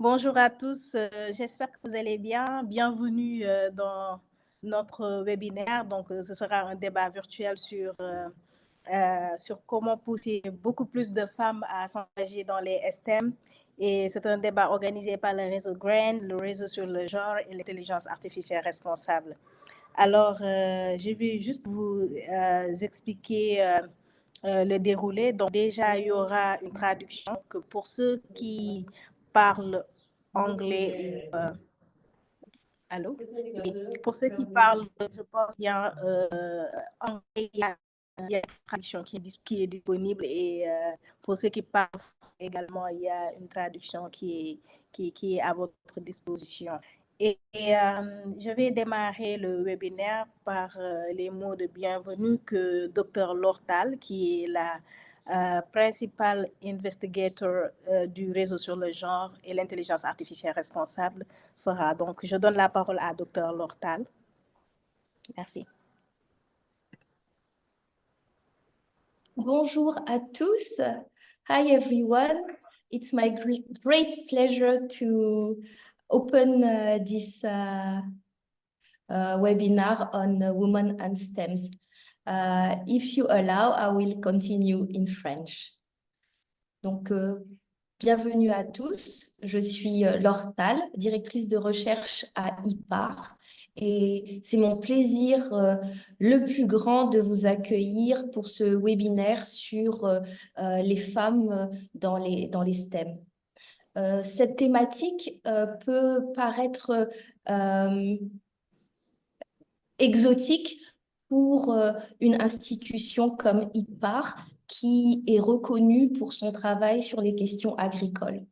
Bonjour à tous, j'espère que vous allez bien. Bienvenue dans notre webinaire. Donc, ce sera un débat virtuel sur comment pousser beaucoup plus de femmes à s'engager dans les STEM. Et c'est un débat organisé par le réseau GRAIN, le réseau sur le genre et l'intelligence artificielle responsable. Alors, je vais juste vous expliquer le déroulé. Donc, déjà, il y aura une traduction que pour ceux qui parlent anglais ou allô? Oui. Pour ceux qui parlent, je pense bien anglais, il y a une traduction qui est disponible et pour ceux qui parlent également, il y a une traduction qui est à votre disposition. Je vais démarrer le webinaire par les mots de bienvenue que Dr. Lortal, qui est la principal investigator du réseau sur le genre et l'intelligence artificielle responsable, fera. Donc, je donne la parole à Dr. Lortal. Merci. Bonjour à tous. Hi everyone. It's my great pleasure to open this webinar on women and STEMs. If you allow, I will continue in French. Donc, bienvenue à tous. Je suis Laure Tal, directrice de recherche à IPAR. Et c'est mon plaisir le plus grand de vous accueillir pour ce webinaire sur les femmes dans les STEM. Cette thématique peut paraître exotique pour une institution comme IPAR qui est reconnue pour son travail sur les questions agricoles.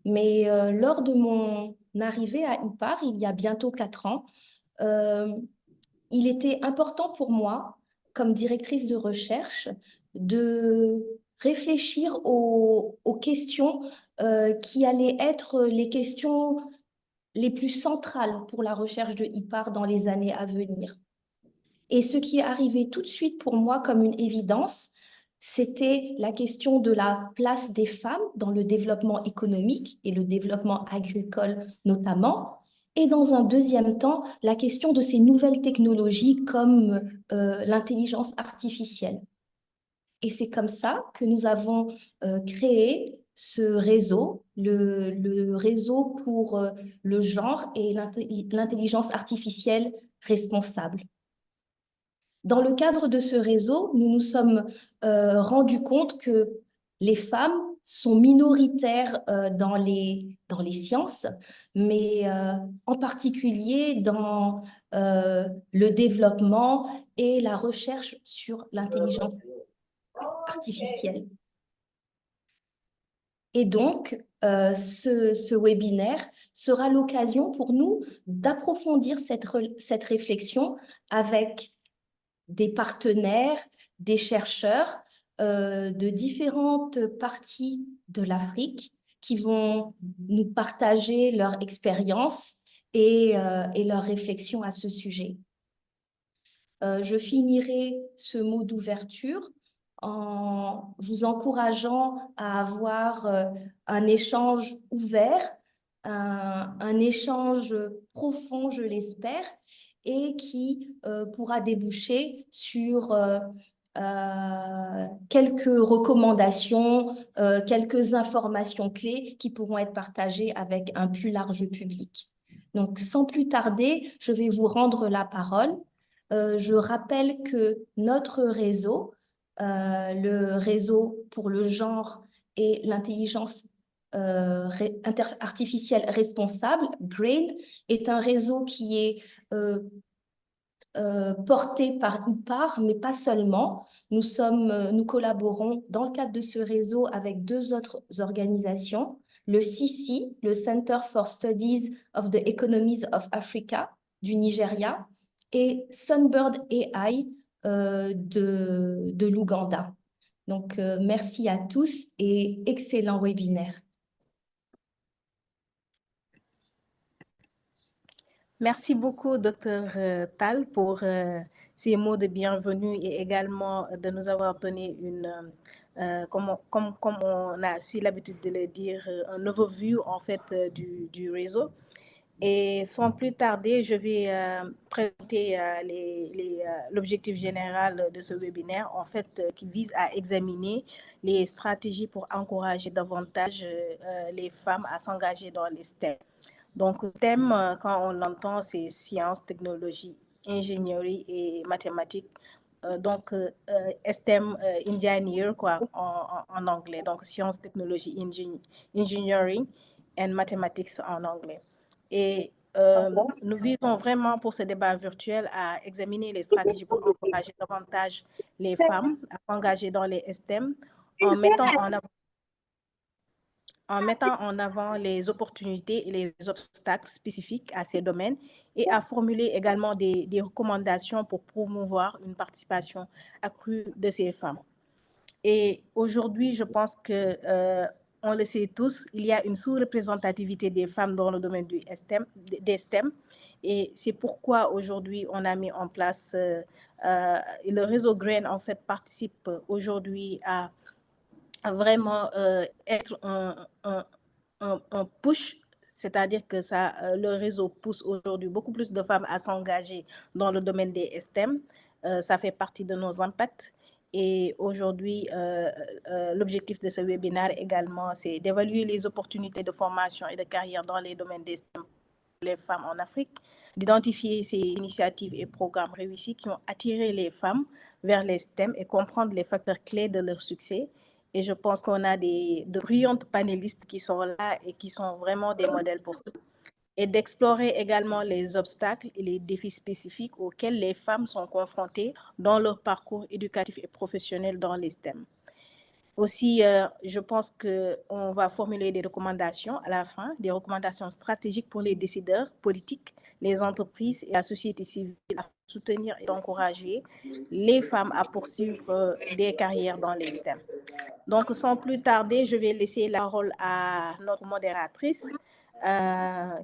Mais lors de mon arrivée à IPAR, il y a bientôt 4 ans, il était important pour moi, comme directrice de recherche, de réfléchir aux questions qui allaient être les questions les plus centrales pour la recherche de IPAR dans les années à venir. Et ce qui est arrivé tout de suite pour moi comme une évidence, c'était la question de la place des femmes dans le développement économique et le développement agricole notamment. Et dans un deuxième temps, la question de ces nouvelles technologies comme l'intelligence artificielle. Et c'est comme ça que nous avons créé ce réseau, le réseau pour le genre et l'intelligence artificielle responsable. Dans le cadre de ce réseau, nous nous sommes rendus compte que les femmes sont minoritaires dans les sciences, mais en particulier dans le développement et la recherche sur l'intelligence artificielle. Et donc, ce webinaire sera l'occasion pour nous d'approfondir cette réflexion avec des partenaires, des chercheurs de différentes parties de l'Afrique qui vont nous partager leur expérience et leurs réflexions à ce sujet. Je finirai ce mot d'ouverture en vous encourageant à avoir un échange ouvert, un échange profond, je l'espère, et qui pourra déboucher sur quelques recommandations, quelques informations clés qui pourront être partagées avec un plus large public. Donc, sans plus tarder, je vais vous rendre la parole. Je rappelle que notre réseau, le réseau pour le genre et l'intelligence artificielle responsable, GRAIN, est un réseau qui est porté par IPAR, mais pas seulement. Nous collaborons dans le cadre de ce réseau avec 2 autres organisations, le CICI, le Center for Studies of the Economies of Africa du Nigeria, et Sunbird AI de l'Ouganda. Donc, merci à tous et excellent webinaire. Merci beaucoup, Dr. Tal, pour ces mots de bienvenue et également de nous avoir donné comme on a si l'habitude de le dire, un overview en fait du réseau. Et sans plus tarder, je vais présenter l'objectif général de ce webinaire, en fait, qui vise à examiner les stratégies pour encourager davantage les femmes à s'engager dans les STEM. Donc, le thème, quand on l'entend, c'est sciences, technologie, ingénierie et mathématiques. Donc, STEM Engineer, quoi, en anglais. Donc, sciences, technologie, engineering and mathematics en anglais. Et nous visons vraiment pour ce débat virtuel à examiner les stratégies pour encourager davantage les femmes à s'engager dans les STEM en mettant en avant les opportunités et les obstacles spécifiques à ces domaines et à formuler également des recommandations pour promouvoir une participation accrue de ces femmes. Et aujourd'hui, je pense que, on le sait tous, il y a une sous-représentativité des femmes dans le domaine des STEM. Et c'est pourquoi aujourd'hui, on a mis en place, le réseau GRAIN, en fait, participe aujourd'hui à vraiment être un push, c'est-à-dire que le réseau pousse aujourd'hui beaucoup plus de femmes à s'engager dans le domaine des STEM. Ça fait partie de nos impacts. Et aujourd'hui, l'objectif de ce webinaire également, c'est d'évaluer les opportunités de formation et de carrière dans les domaines des STEM pour les femmes en Afrique, d'identifier ces initiatives et programmes réussis qui ont attiré les femmes vers les STEM et comprendre les facteurs clés de leur succès. Et je pense qu'on a de brillantes panélistes qui sont là et qui sont vraiment des modèles pour ça. Et d'explorer également les obstacles et les défis spécifiques auxquels les femmes sont confrontées dans leur parcours éducatif et professionnel dans les STEM. Aussi, je pense qu'on va formuler des recommandations à la fin, des recommandations stratégiques pour les décideurs politiques, les entreprises et la société civile à soutenir et encourager les femmes à poursuivre des carrières dans les STEM. Donc, sans plus tarder, je vais laisser la parole à notre modératrice,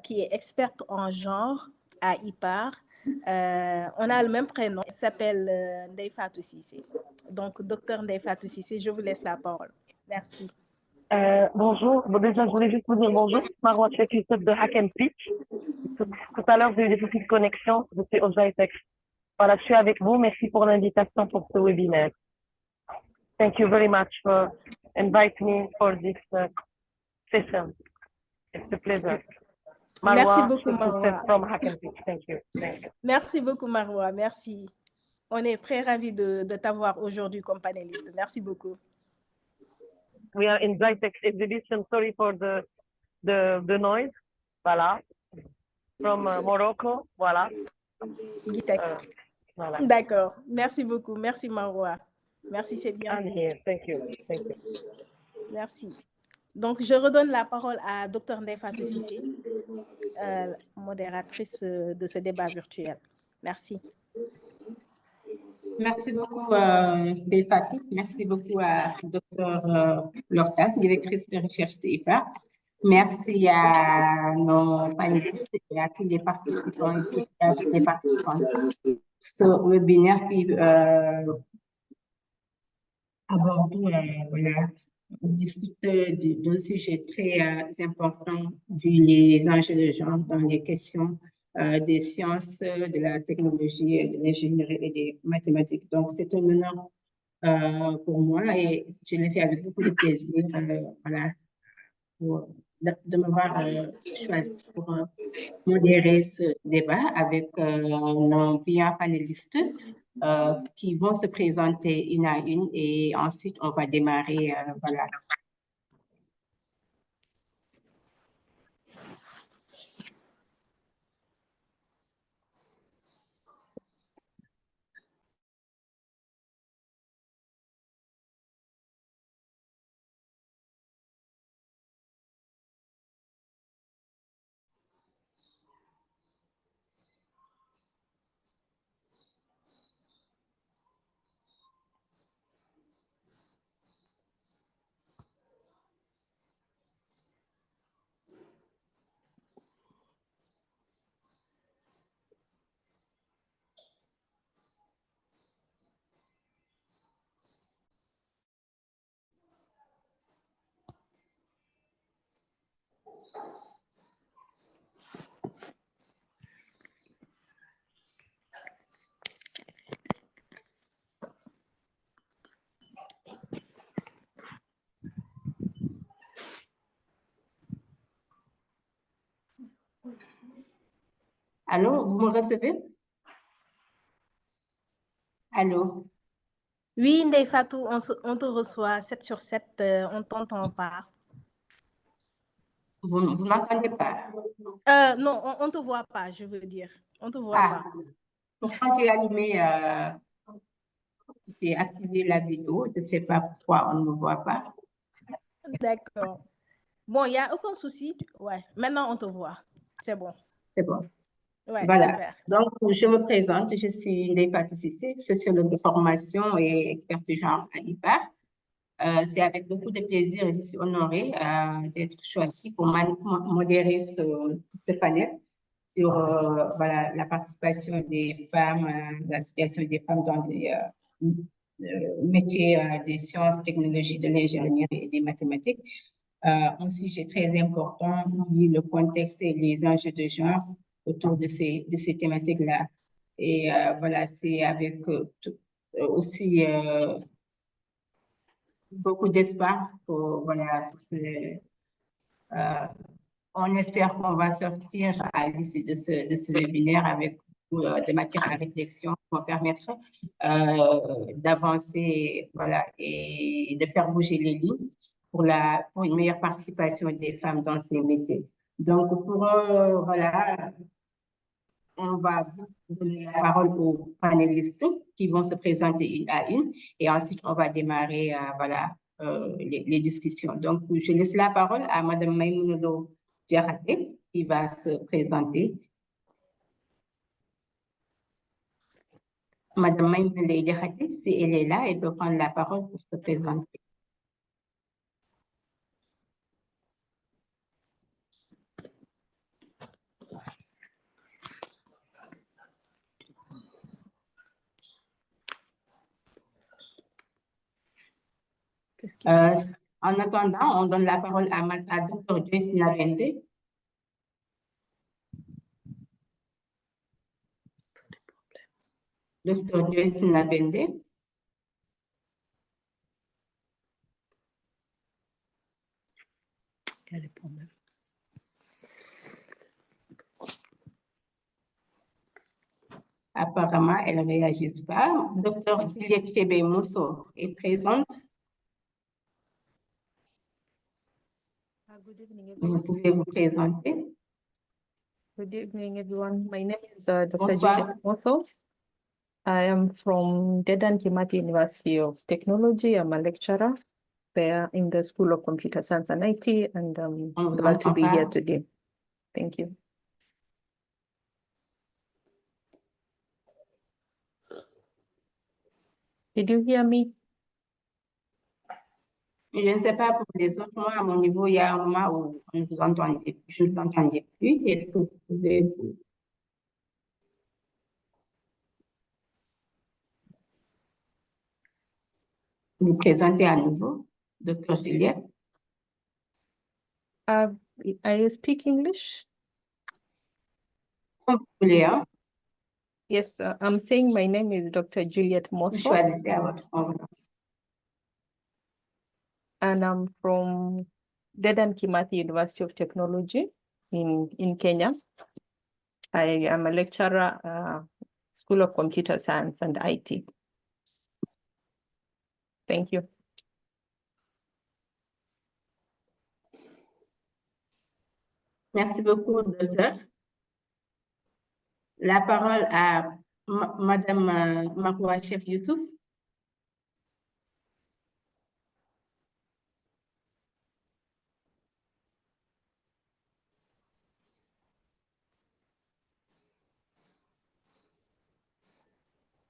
qui est experte en genre à IPAR. On a le même prénom, elle s'appelle Ndeye Fatou Cissé. Donc, docteur Ndeye Fatou Cissé, je vous laisse la parole. Merci. Bonjour. Bon, déjà, je voulais juste vous dire bonjour. Marwa Youssef de Hack and Pitch. Tout à l'heure, j'ai eu des soucis de connexion. Je suis au Jitex. Voilà, je suis avec vous. Merci pour l'invitation pour ce webinaire. Thank you very much for inviting me for this session. It's a pleasure. Merci Marwa beaucoup, Marwa. from Hack and Pitch. Thank you. Thank you. Merci beaucoup, Marwa. Merci. On est très ravis de t'avoir aujourd'hui comme panéliste. Merci beaucoup. We are in Jitex exhibition. Sorry for the noise. Voilà. From Morocco. Voilà. Gitex. Voilà. D'accord. Merci beaucoup. Merci, Marwa. Merci, c'est bien. I'm here. Thank you. Thank you. Merci. Donc, je redonne la parole à Dr Ndeye Fatou Cissé, modératrice de ce débat virtuel. Merci. Merci beaucoup, Ndeye Fatou. Merci beaucoup à Dr Lorta, directrice de recherche de IFA. Merci à nos panélistes et à tous les participants et à toutes les participantes. Ce webinaire qui aborde, voilà, discute d'un sujet très important vu les enjeux de genre dans les questions des sciences, de la technologie, de l'ingénierie et des mathématiques. Donc, c'est un honneur pour moi et je l'ai fait avec beaucoup de plaisir, voilà, de m'avoir choisi pour modérer ce débat avec nos brillants panélistes qui vont se présenter une à une et ensuite on va démarrer, voilà. Allô, vous me recevez? Allô? Oui, Ndeye Fatou, on te reçoit 7 sur 7, on t'entend pas. Vous ne m'entendez pas? Non, on te voit pas, je veux dire. On te voit Ah, pas. pourquoi j'ai activé la vidéo? Je ne sais pas pourquoi on ne me voit pas. D'accord. Bon, il n'y a aucun souci. Ouais, maintenant on te voit. C'est bon. C'est bon. Ouais, Voilà. super. Donc, je me présente. Je suis Ndeye Fatou Cissé, sociologue de formation et experte du genre à l'IPAR. C'est avec beaucoup de plaisir et je suis honorée d'être choisie pour modérer ce panel sur voilà, la participation des femmes, la situation des femmes dans les métiers des sciences, technologies, de l'ingénierie et des mathématiques. Un sujet très important vu le contexte et les enjeux de genre autour de ces thématiques-là. Et voilà, c'est avec aussi beaucoup d'espoir pour, voilà, on espère qu'on va sortir à l'issue de ce webinaire avec de matière à réflexion qui vont permettre d'avancer, voilà, et de faire bouger les lignes pour une meilleure participation des femmes dans ces métiers. Donc, voilà, on va donner la parole aux panélistes qui vont se présenter une à une et ensuite on va démarrer voilà, les discussions. Donc, je laisse la parole à Madame Maïmouna Diarraté qui va se présenter. Madame Maïmouna Diarraté, si elle est là, elle peut prendre la parole pour se présenter. En attendant, on donne la parole à Dr. Joyce Nabende. Dr. Joyce Nabende. Il y a des problèmes. Apparemment, elle ne réagit pas. Docteur Juliette Kébé-Mousso est présente. Good evening, Vous everyone. pouvez vous présenter. Good evening, everyone. My name is Dr. Bonsoir. Juliet Moso. I am from Dedan Kimathi University of Technology. I'm a lecturer there in the School of Computer Science and IT, and I'm On vous glad to entend be here pas. today. Thank you. Did you hear me? Je ne sais pas pour les autres. Moi, à mon niveau, il y a un moment où je ne vous entendais plus. Est-ce que vous pouvez vous présenter à nouveau, Dr. Juliette? I speak English. Comme vous voulez, hein? Yes, I'm saying my name is Dr. Juliet Vous Moso, choisissez à votre convenance. and I'm from Dedan Kimathi University of Technology in Kenya. I am a lecturer, School of Computer Science and IT. Thank you. Merci beaucoup, docteur. La parole à Madame Makoua Chef Youssouf.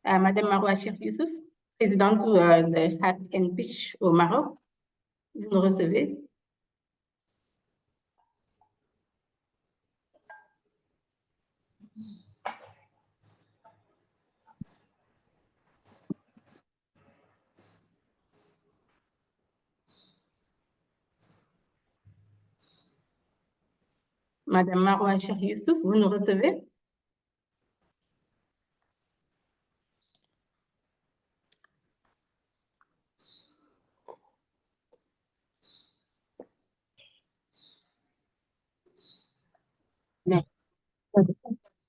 Madame Maroua Chef Youssouf, présidente de Hack and Pitch au Maroc. Vous nous recevez? Madame Maroua Chef Youssouf, vous nous recevez?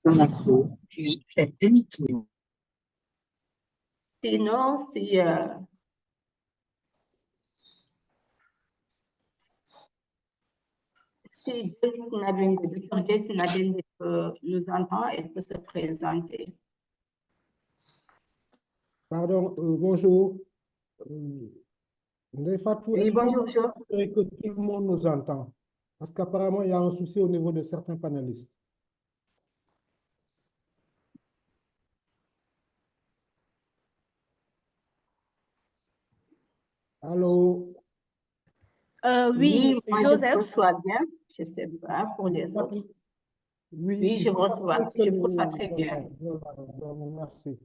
dans la cour, puis faites demi-tour. Sinon, si Dr. Joyce Nabende nous entend, elle peut se présenter. Pardon, bonjour. Ndeye Fatou, Oui, est-ce bonjour, que bonjour. tout le monde nous entend? Parce qu'apparemment, il y a un souci au niveau de certains panélistes. Allô? Oui, Moi, je Joseph. reçois bien. Je ne sais pas pour les autres. Oui, je reçois. Je reçois très bien. Merci.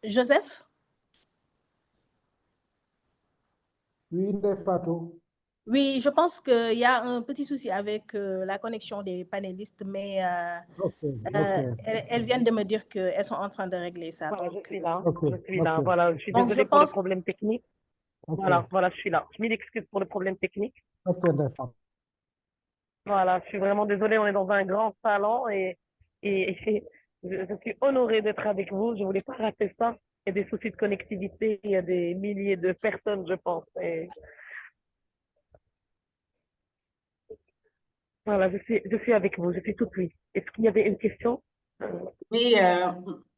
Joseph? Oui, Ndeye Fatou. Oui, je pense qu'il y a un petit souci avec la connexion des panélistes, mais Ok. elles viennent de me dire qu'elles sont en train de régler ça. Voilà, Donc, je suis là. Ok, Je suis là. ok. Voilà, je suis donc je désolée pour le pense, problème technique. Ok. Voilà, je suis là. Je m'excuse pour le problème technique. Ok, Ndeye Fatou. Voilà, je suis vraiment désolée. On est dans un grand salon et je suis honorée d'être avec vous. Je voulais pas rater ça. Il y a des soucis de connectivité. Il y a des milliers de personnes, je pense. Et voilà, je suis avec vous. Je suis toute oui. Est-ce qu'il y avait une question? Oui,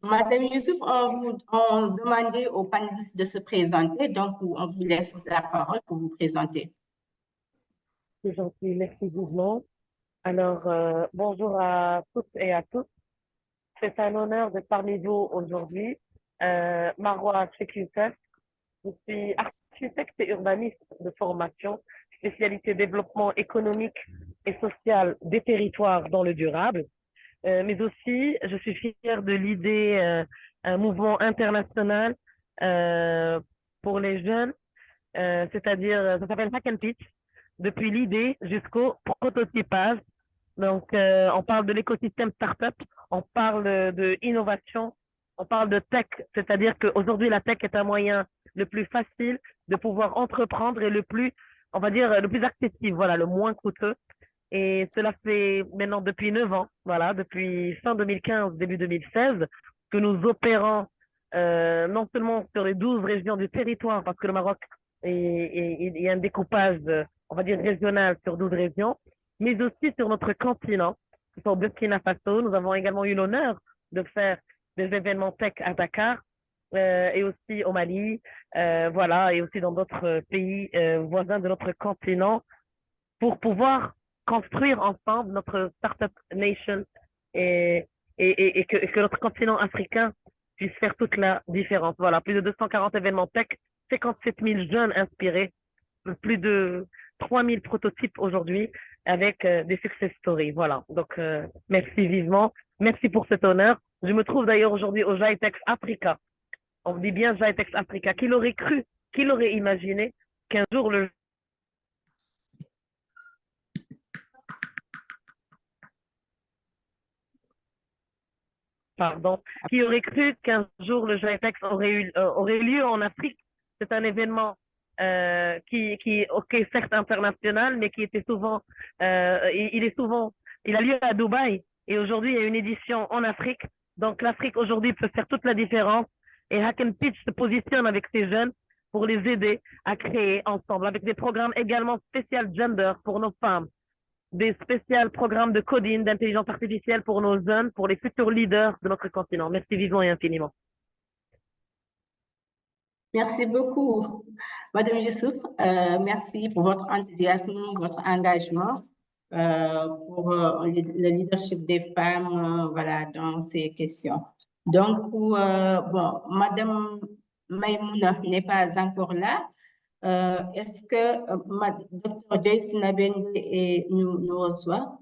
Madame Youssouf, on demandait aux panélistes de se présenter, donc on vous laisse la parole pour vous présenter. C'est gentil. Merci vivement. Alors, bonjour à toutes et à tous. C'est un honneur d'être parmi vous aujourd'hui. Marwa Chekoussef, je suis architecte et urbaniste de formation, spécialité développement économique et social des territoires dans le durable. Mais aussi, je suis fière de l'idée un mouvement international pour les jeunes, c'est-à-dire, ça s'appelle Hack and Pitch, depuis l'idée jusqu'au prototypage. Donc, on parle de l'écosystème startup, on parle de innovation, on parle de tech, c'est-à-dire qu'aujourd'hui, la tech est un moyen le plus facile de pouvoir entreprendre et le plus, on va dire, le plus accessible, voilà, le moins coûteux. Et cela fait maintenant depuis 9 ans, voilà, depuis fin 2015, début 2016, que nous opérons non seulement sur les 12 régions du territoire, parce que le Maroc il y a un découpage, on va dire, régional sur 12 régions, mais aussi sur notre continent, au Burkina Faso. Nous avons également eu l'honneur de faire des événements tech à Dakar et aussi au Mali, voilà, et aussi dans d'autres pays voisins de notre continent pour pouvoir construire ensemble notre Startup Nation et que notre continent africain puisse faire toute la différence. Voilà, plus de 240 événements tech, 57 000 jeunes inspirés, plus de 3 000 prototypes aujourd'hui avec des success stories. Voilà, donc merci vivement. Merci pour cet honneur. Je me trouve d'ailleurs aujourd'hui au GITEX Africa. On dit bien GITEX Africa. Qui l'aurait cru, qui l'aurait imaginé qu'un jour le Pardon, qui aurait cru qu'un jour le GITEX aurait lieu en Afrique? C'est un événement ok, certes international, mais qui était souvent, il a lieu à Dubaï. Et aujourd'hui, il y a une édition en Afrique. Donc, l'Afrique aujourd'hui peut faire toute la différence. Et Hack and Pitch se positionne avec ces jeunes pour les aider à créer ensemble, avec des programmes également spécial gender pour nos femmes, des spéciaux programmes de coding, d'intelligence artificielle pour nos jeunes, pour les futurs leaders de notre continent. Merci vivement et infiniment. Merci beaucoup, Madame Youssouf. Merci pour votre enthousiasme, votre engagement pour le leadership des femmes voilà, dans ces questions. Donc, bon, Madame Maïmouna n'est pas encore là. Est-ce que Dr. Joyce Nabende nous reçoit?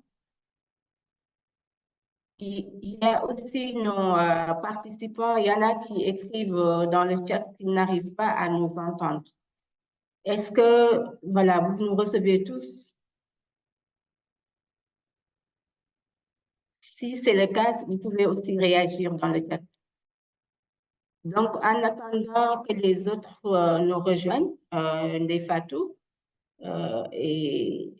Il y a aussi nos participants, il y en a qui écrivent dans le chat qu'ils n'arrivent pas à nous entendre. Est-ce que, voilà, vous nous recevez tous? Si c'est le cas, vous pouvez aussi réagir dans le chat. Donc, en attendant que les autres nous rejoignent, Ndeye Fatou et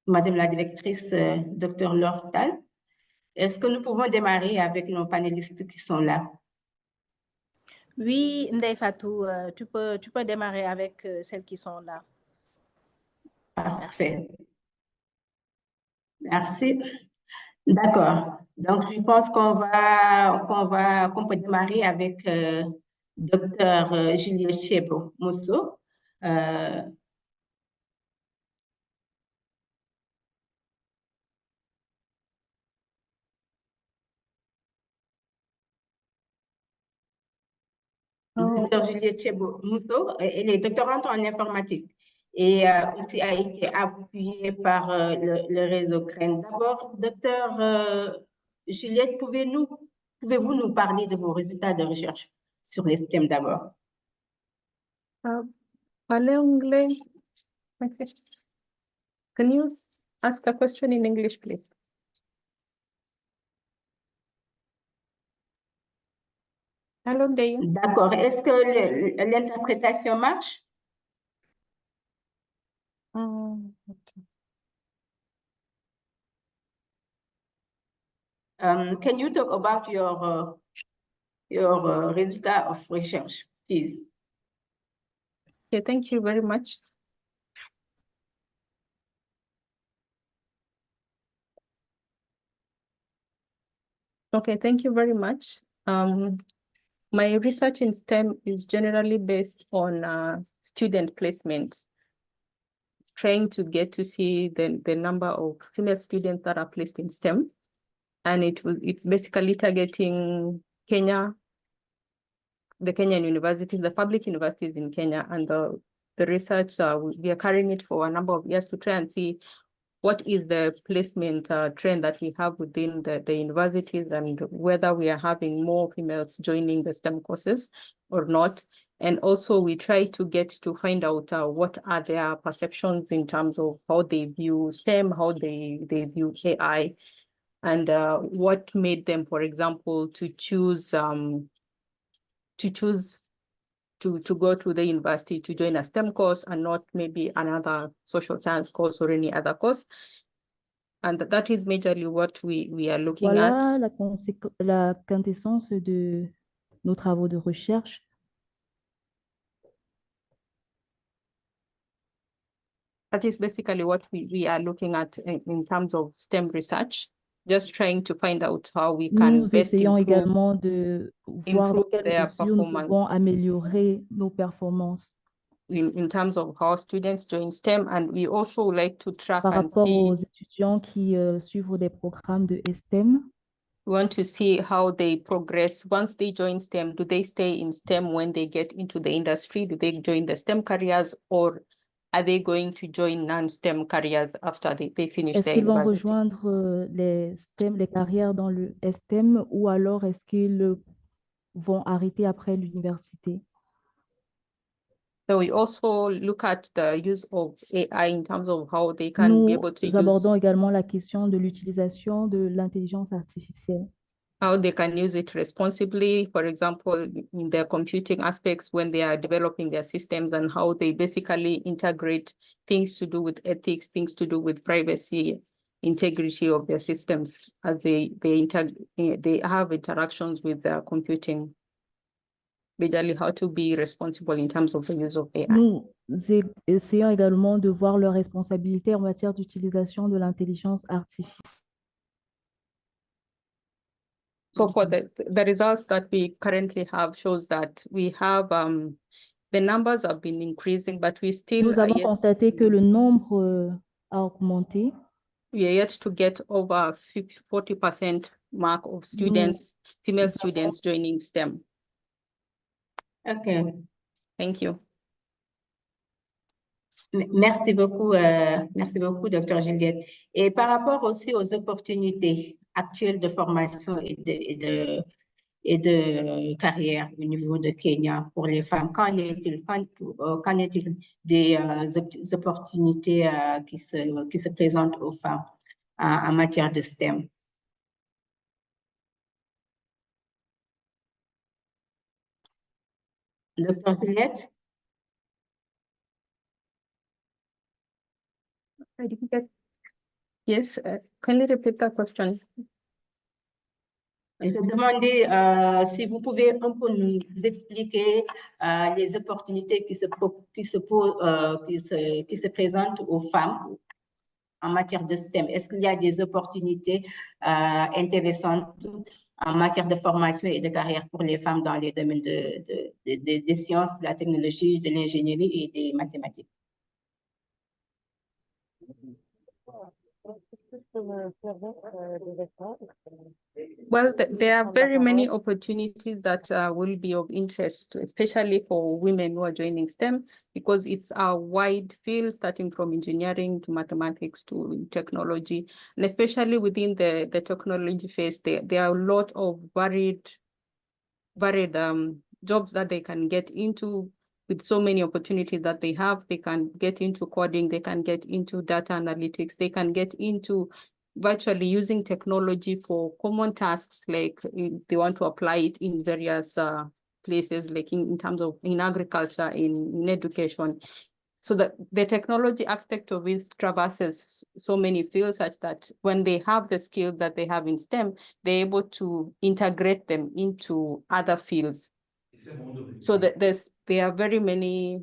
Madame la directrice, Dr. Lortal, Est-ce que nous pouvons démarrer avec nos panélistes qui sont là? Oui, Ndeye Fatou, tu peux démarrer avec celles qui sont là. Parfait. Merci. D'accord. Donc, je pense qu'on peut démarrer avec Dr. Juliette Chebo-Moto. Dr. Juliette Chebo-Moto, elle est doctorante en informatique et aussi a été appuyée par le réseau CREN. D'abord, Dr. Juliette, pouvez-vous nous parler de vos résultats de recherche sur les STEM d'abord? Parler anglais. Okay. Can you ask a question in English, please? Hello, Ndeye. D'accord. Est-ce que l'interprétation marche? Okay. Can you talk about your result of research, please? Okay, thank you very much. Okay, thank you very much. My research in STEM is generally based on student placement, trying to get to see the number of female students that are placed in STEM. And it's basically targeting Kenya, the Kenyan universities, the public universities in Kenya, and the research, we are carrying it for a number of years to try and see what is the placement trend that we have within the universities and whether we are having more females joining the STEM courses or not. And also we try to get to find out what are their perceptions in terms of how they view STEM, how they view AI, and what made them, for example, to choose to go to the university to join a STEM course and not maybe another social science course or any other course. And that is majorly what we are looking Voilà at. la quintessence de nos travaux de recherche. That is basically what we are looking at in terms of STEM research, just trying to find out how we can Nous best essayons improve, également de voir dans quelle their mesure nous pouvons performance améliorer nos performances in terms of how students join STEM. And we also like to track par and rapport aux see, étudiants qui suivent des programmes de STEM. we want to see how they progress. Once they join STEM, do they stay in STEM when they get into the industry? Do they join the STEM careers, or are they going to join non-STEM careers after they finish Est-ce their qu'ils vont university? rejoindre les STEM, les carrières dans le STEM, ou alors est-ce qu'ils vont arrêter après l'université? So we also look at the use of AI in terms of how they can be Nous able to abordons use, également la question de l'utilisation de l'intelligence artificielle. how they can use it responsibly, for example, in their computing aspects when they are developing their systems, and how they basically integrate things to do with ethics, things to do with privacy, integrity of their systems as they have interactions with their computing. Basically, how to be responsible in terms of the use of AI. Nous essayons également de voir leurs responsabilités en matière d'utilisation de l'intelligence artificielle. So for the results that we currently have shows that we have the numbers have been increasing, but we still Nous avons constaté que le nombre a augmenté. we are yet to get over 40% mark of students, female students joining STEM. Okay. Thank you. Merci beaucoup, Dr. Juliette. Et par rapport aussi aux opportunités actuelles de formation et de carrière au niveau de Kenya pour les femmes, qu'en est-il des opportunités qui se présentent aux femmes en matière de STEM? Dr. Juliette? I didn't get. Yes, can you repeat that question? Je demandais si vous pouvez un peu nous expliquer les opportunités qui se présentent aux femmes en matière de STEM. Est-ce qu'il y a des opportunités intéressantes en matière de formation et de carrière pour les femmes dans les domaines des sciences, de la technologie, de l'ingénierie et des mathématiques? Well, there are very many opportunities that will be of interest, especially for women who are joining STEM, because it's a wide field, starting from engineering to mathematics to technology. And especially within the technology phase, there are a lot of varied jobs that they can get into with so many opportunities that they have. They can get into coding, they can get into data analytics, they can get into virtually using technology for common tasks, like they want to apply it in various places, like in terms of in agriculture, in education. So the technology aspect of it traverses so many fields such that when they have the skills that they have in STEM, they're able to integrate them into other fields. So there are very many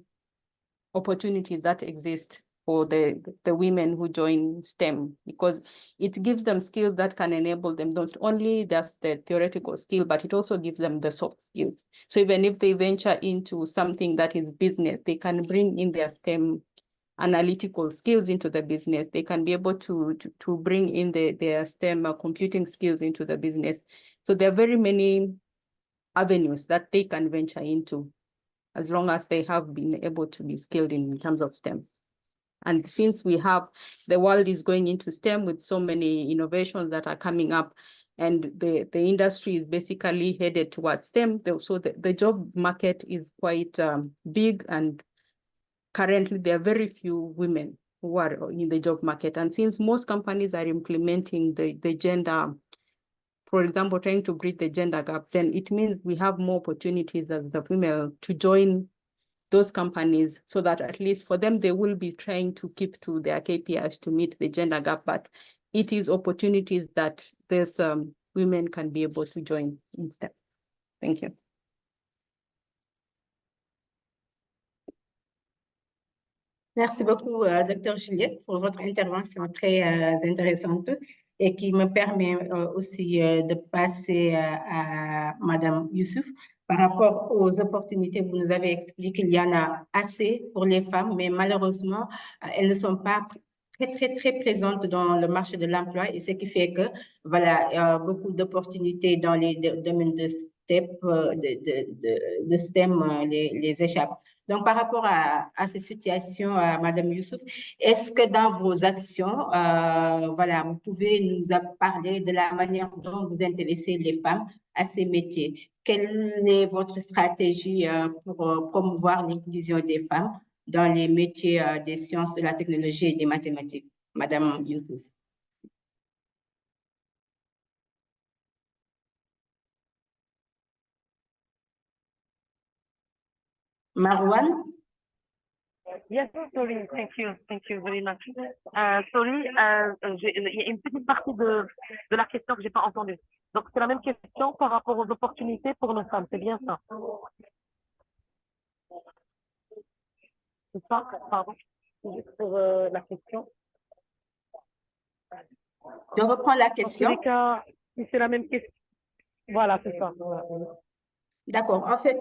opportunities that exist for the women who join STEM, because it gives them skills that can enable them not only just the theoretical skill, but it also gives them the soft skills. So even if they venture into something that is business, they can bring in their STEM analytical skills into the business. They can be able to bring in their STEM computing skills into the business. So there are very many avenues that they can venture into, as long as they have been able to be skilled in terms of STEM. And since the world is going into STEM with so many innovations that are coming up, and the industry is basically headed towards STEM, so the job market is quite big, and currently there are very few women who are in the job market. And since most companies are implementing the gender, for example, trying to bridge the gender gap, then it means we have more opportunities as the female to join those companies, so that at least for them, they will be trying to keep to their KPIs to meet the gender gap, but it is opportunities that these women can be able to join instead. Thank you. Merci beaucoup, Dr. Juliette, pour votre intervention très intéressante et qui me permet aussi de passer à Madame Youssouf. Par rapport aux opportunités, vous nous avez expliqué qu'il y en a assez pour les femmes, mais malheureusement, elles ne sont pas très présentes dans le marché de l'emploi, et ce qui fait que, voilà, il y a beaucoup d'opportunités dans les domaines de STEM les échappent. Donc, par rapport à cette situation, Madame Youssouf, est-ce que dans vos actions, voilà, vous pouvez nous parler de la manière dont vous intéressez les femmes à ces métiers? Quelle est votre stratégie pour promouvoir l'inclusion des femmes dans les métiers des sciences, de la technologie et des mathématiques? Madame Youssouf. Marwan? Yes, sorry, thank you very much. Sorry, il y a une petite partie de la question que j'ai pas entendue. Donc, c'est la même question par rapport aux opportunités pour nos femmes, c'est bien ça? C'est ça, pardon, juste pour la question. Je reprends la question. Dans tous les cas, si c'est la même question, voilà, c'est ça. Voilà. D'accord. En fait,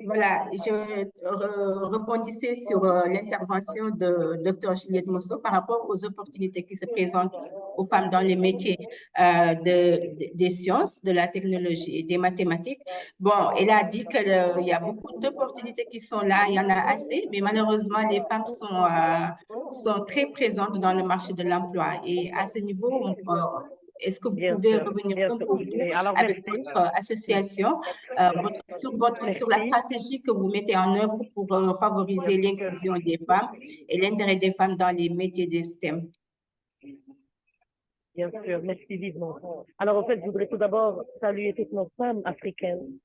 voilà, je rebondissais sur l'intervention de Dr. Juliette Mosso par rapport aux opportunités qui se présentent aux femmes dans les métiers des sciences, de la technologie et des mathématiques. Bon, elle a dit qu'il y a beaucoup d'opportunités qui sont là, il y en a assez, mais malheureusement, les femmes sont très présentes dans le marché de l'emploi. Et à ce niveau, est-ce que vous pouvez revenir un peu avec votre association sur la stratégie que vous mettez en œuvre pour favoriser l'inclusion des femmes et l'intérêt des femmes dans les métiers des STEM? Bien sûr, merci vivement. Alors, en fait, je voudrais tout d'abord saluer toutes nos femmes africaines.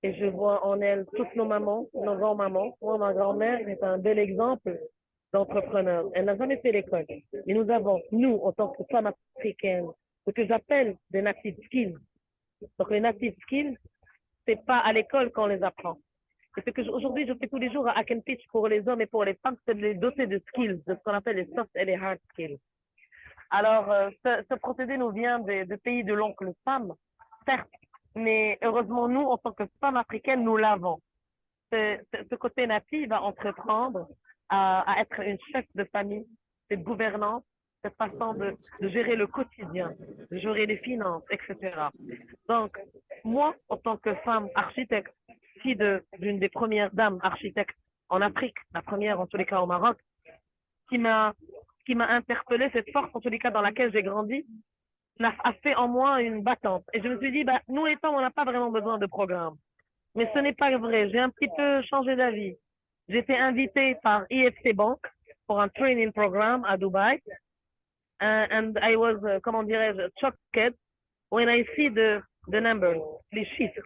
Et je vois en elles toutes nos mamans, nos grands-mamans. Moi, ma grand-mère est un bel exemple d'entrepreneur. Elle n'a jamais fait l'école. Mais nous avons, nous, en tant que femmes africaines, ce que j'appelle des native skills. Donc, les native skills, c'est pas à l'école qu'on les apprend. Et ce que aujourd'hui, je fais tous les jours à Hack and Pitch pour les hommes et pour les femmes, c'est de les doter de skills, de ce qu'on appelle les soft et les hard skills. Alors, ce procédé nous vient de pays de l'oncle femme, certes, mais heureusement, nous, en tant que femmes africaines, nous l'avons. Ce côté natif à entreprendre, à être une chef de famille, cette gouvernance, cette façon de gérer le quotidien, de gérer les finances, etc. Donc, moi, en tant que femme architecte, fille d'une des premières dames architectes en Afrique, la première en tous les cas au Maroc, qui m'a interpellée, cette force en tous les cas dans laquelle j'ai grandi, a fait en moi une battante. Et je me suis dit, bah, nous les femmes, on n'a pas vraiment besoin de programme. Mais ce n'est pas vrai. J'ai un petit peu changé d'avis. J'ai été invitée par IFC Bank pour un training programme à Dubaï. And I was, comment dirais-je, shocked when I see the numbers, les chiffres.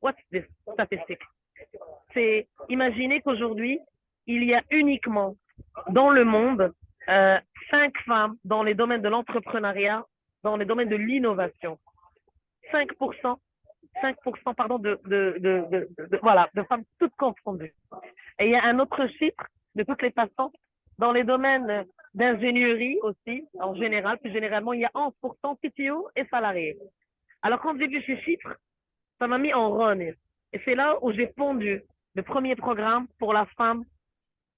What's this statistic? C'est imaginer qu'aujourd'hui, il y a uniquement dans le monde 5 femmes dans les domaines de l'entrepreneuriat, dans les domaines de l'innovation. 5%, pardon, voilà, de femmes toutes confondues. Et il y a un autre chiffre, de toutes les façons, dans les domaines d'ingénierie aussi, en général, plus généralement, il y a 11% CTO et salariés. Alors, quand j'ai vu ces chiffres, ça m'a mis en rogne. Et c'est là où j'ai pondu le premier programme pour la femme,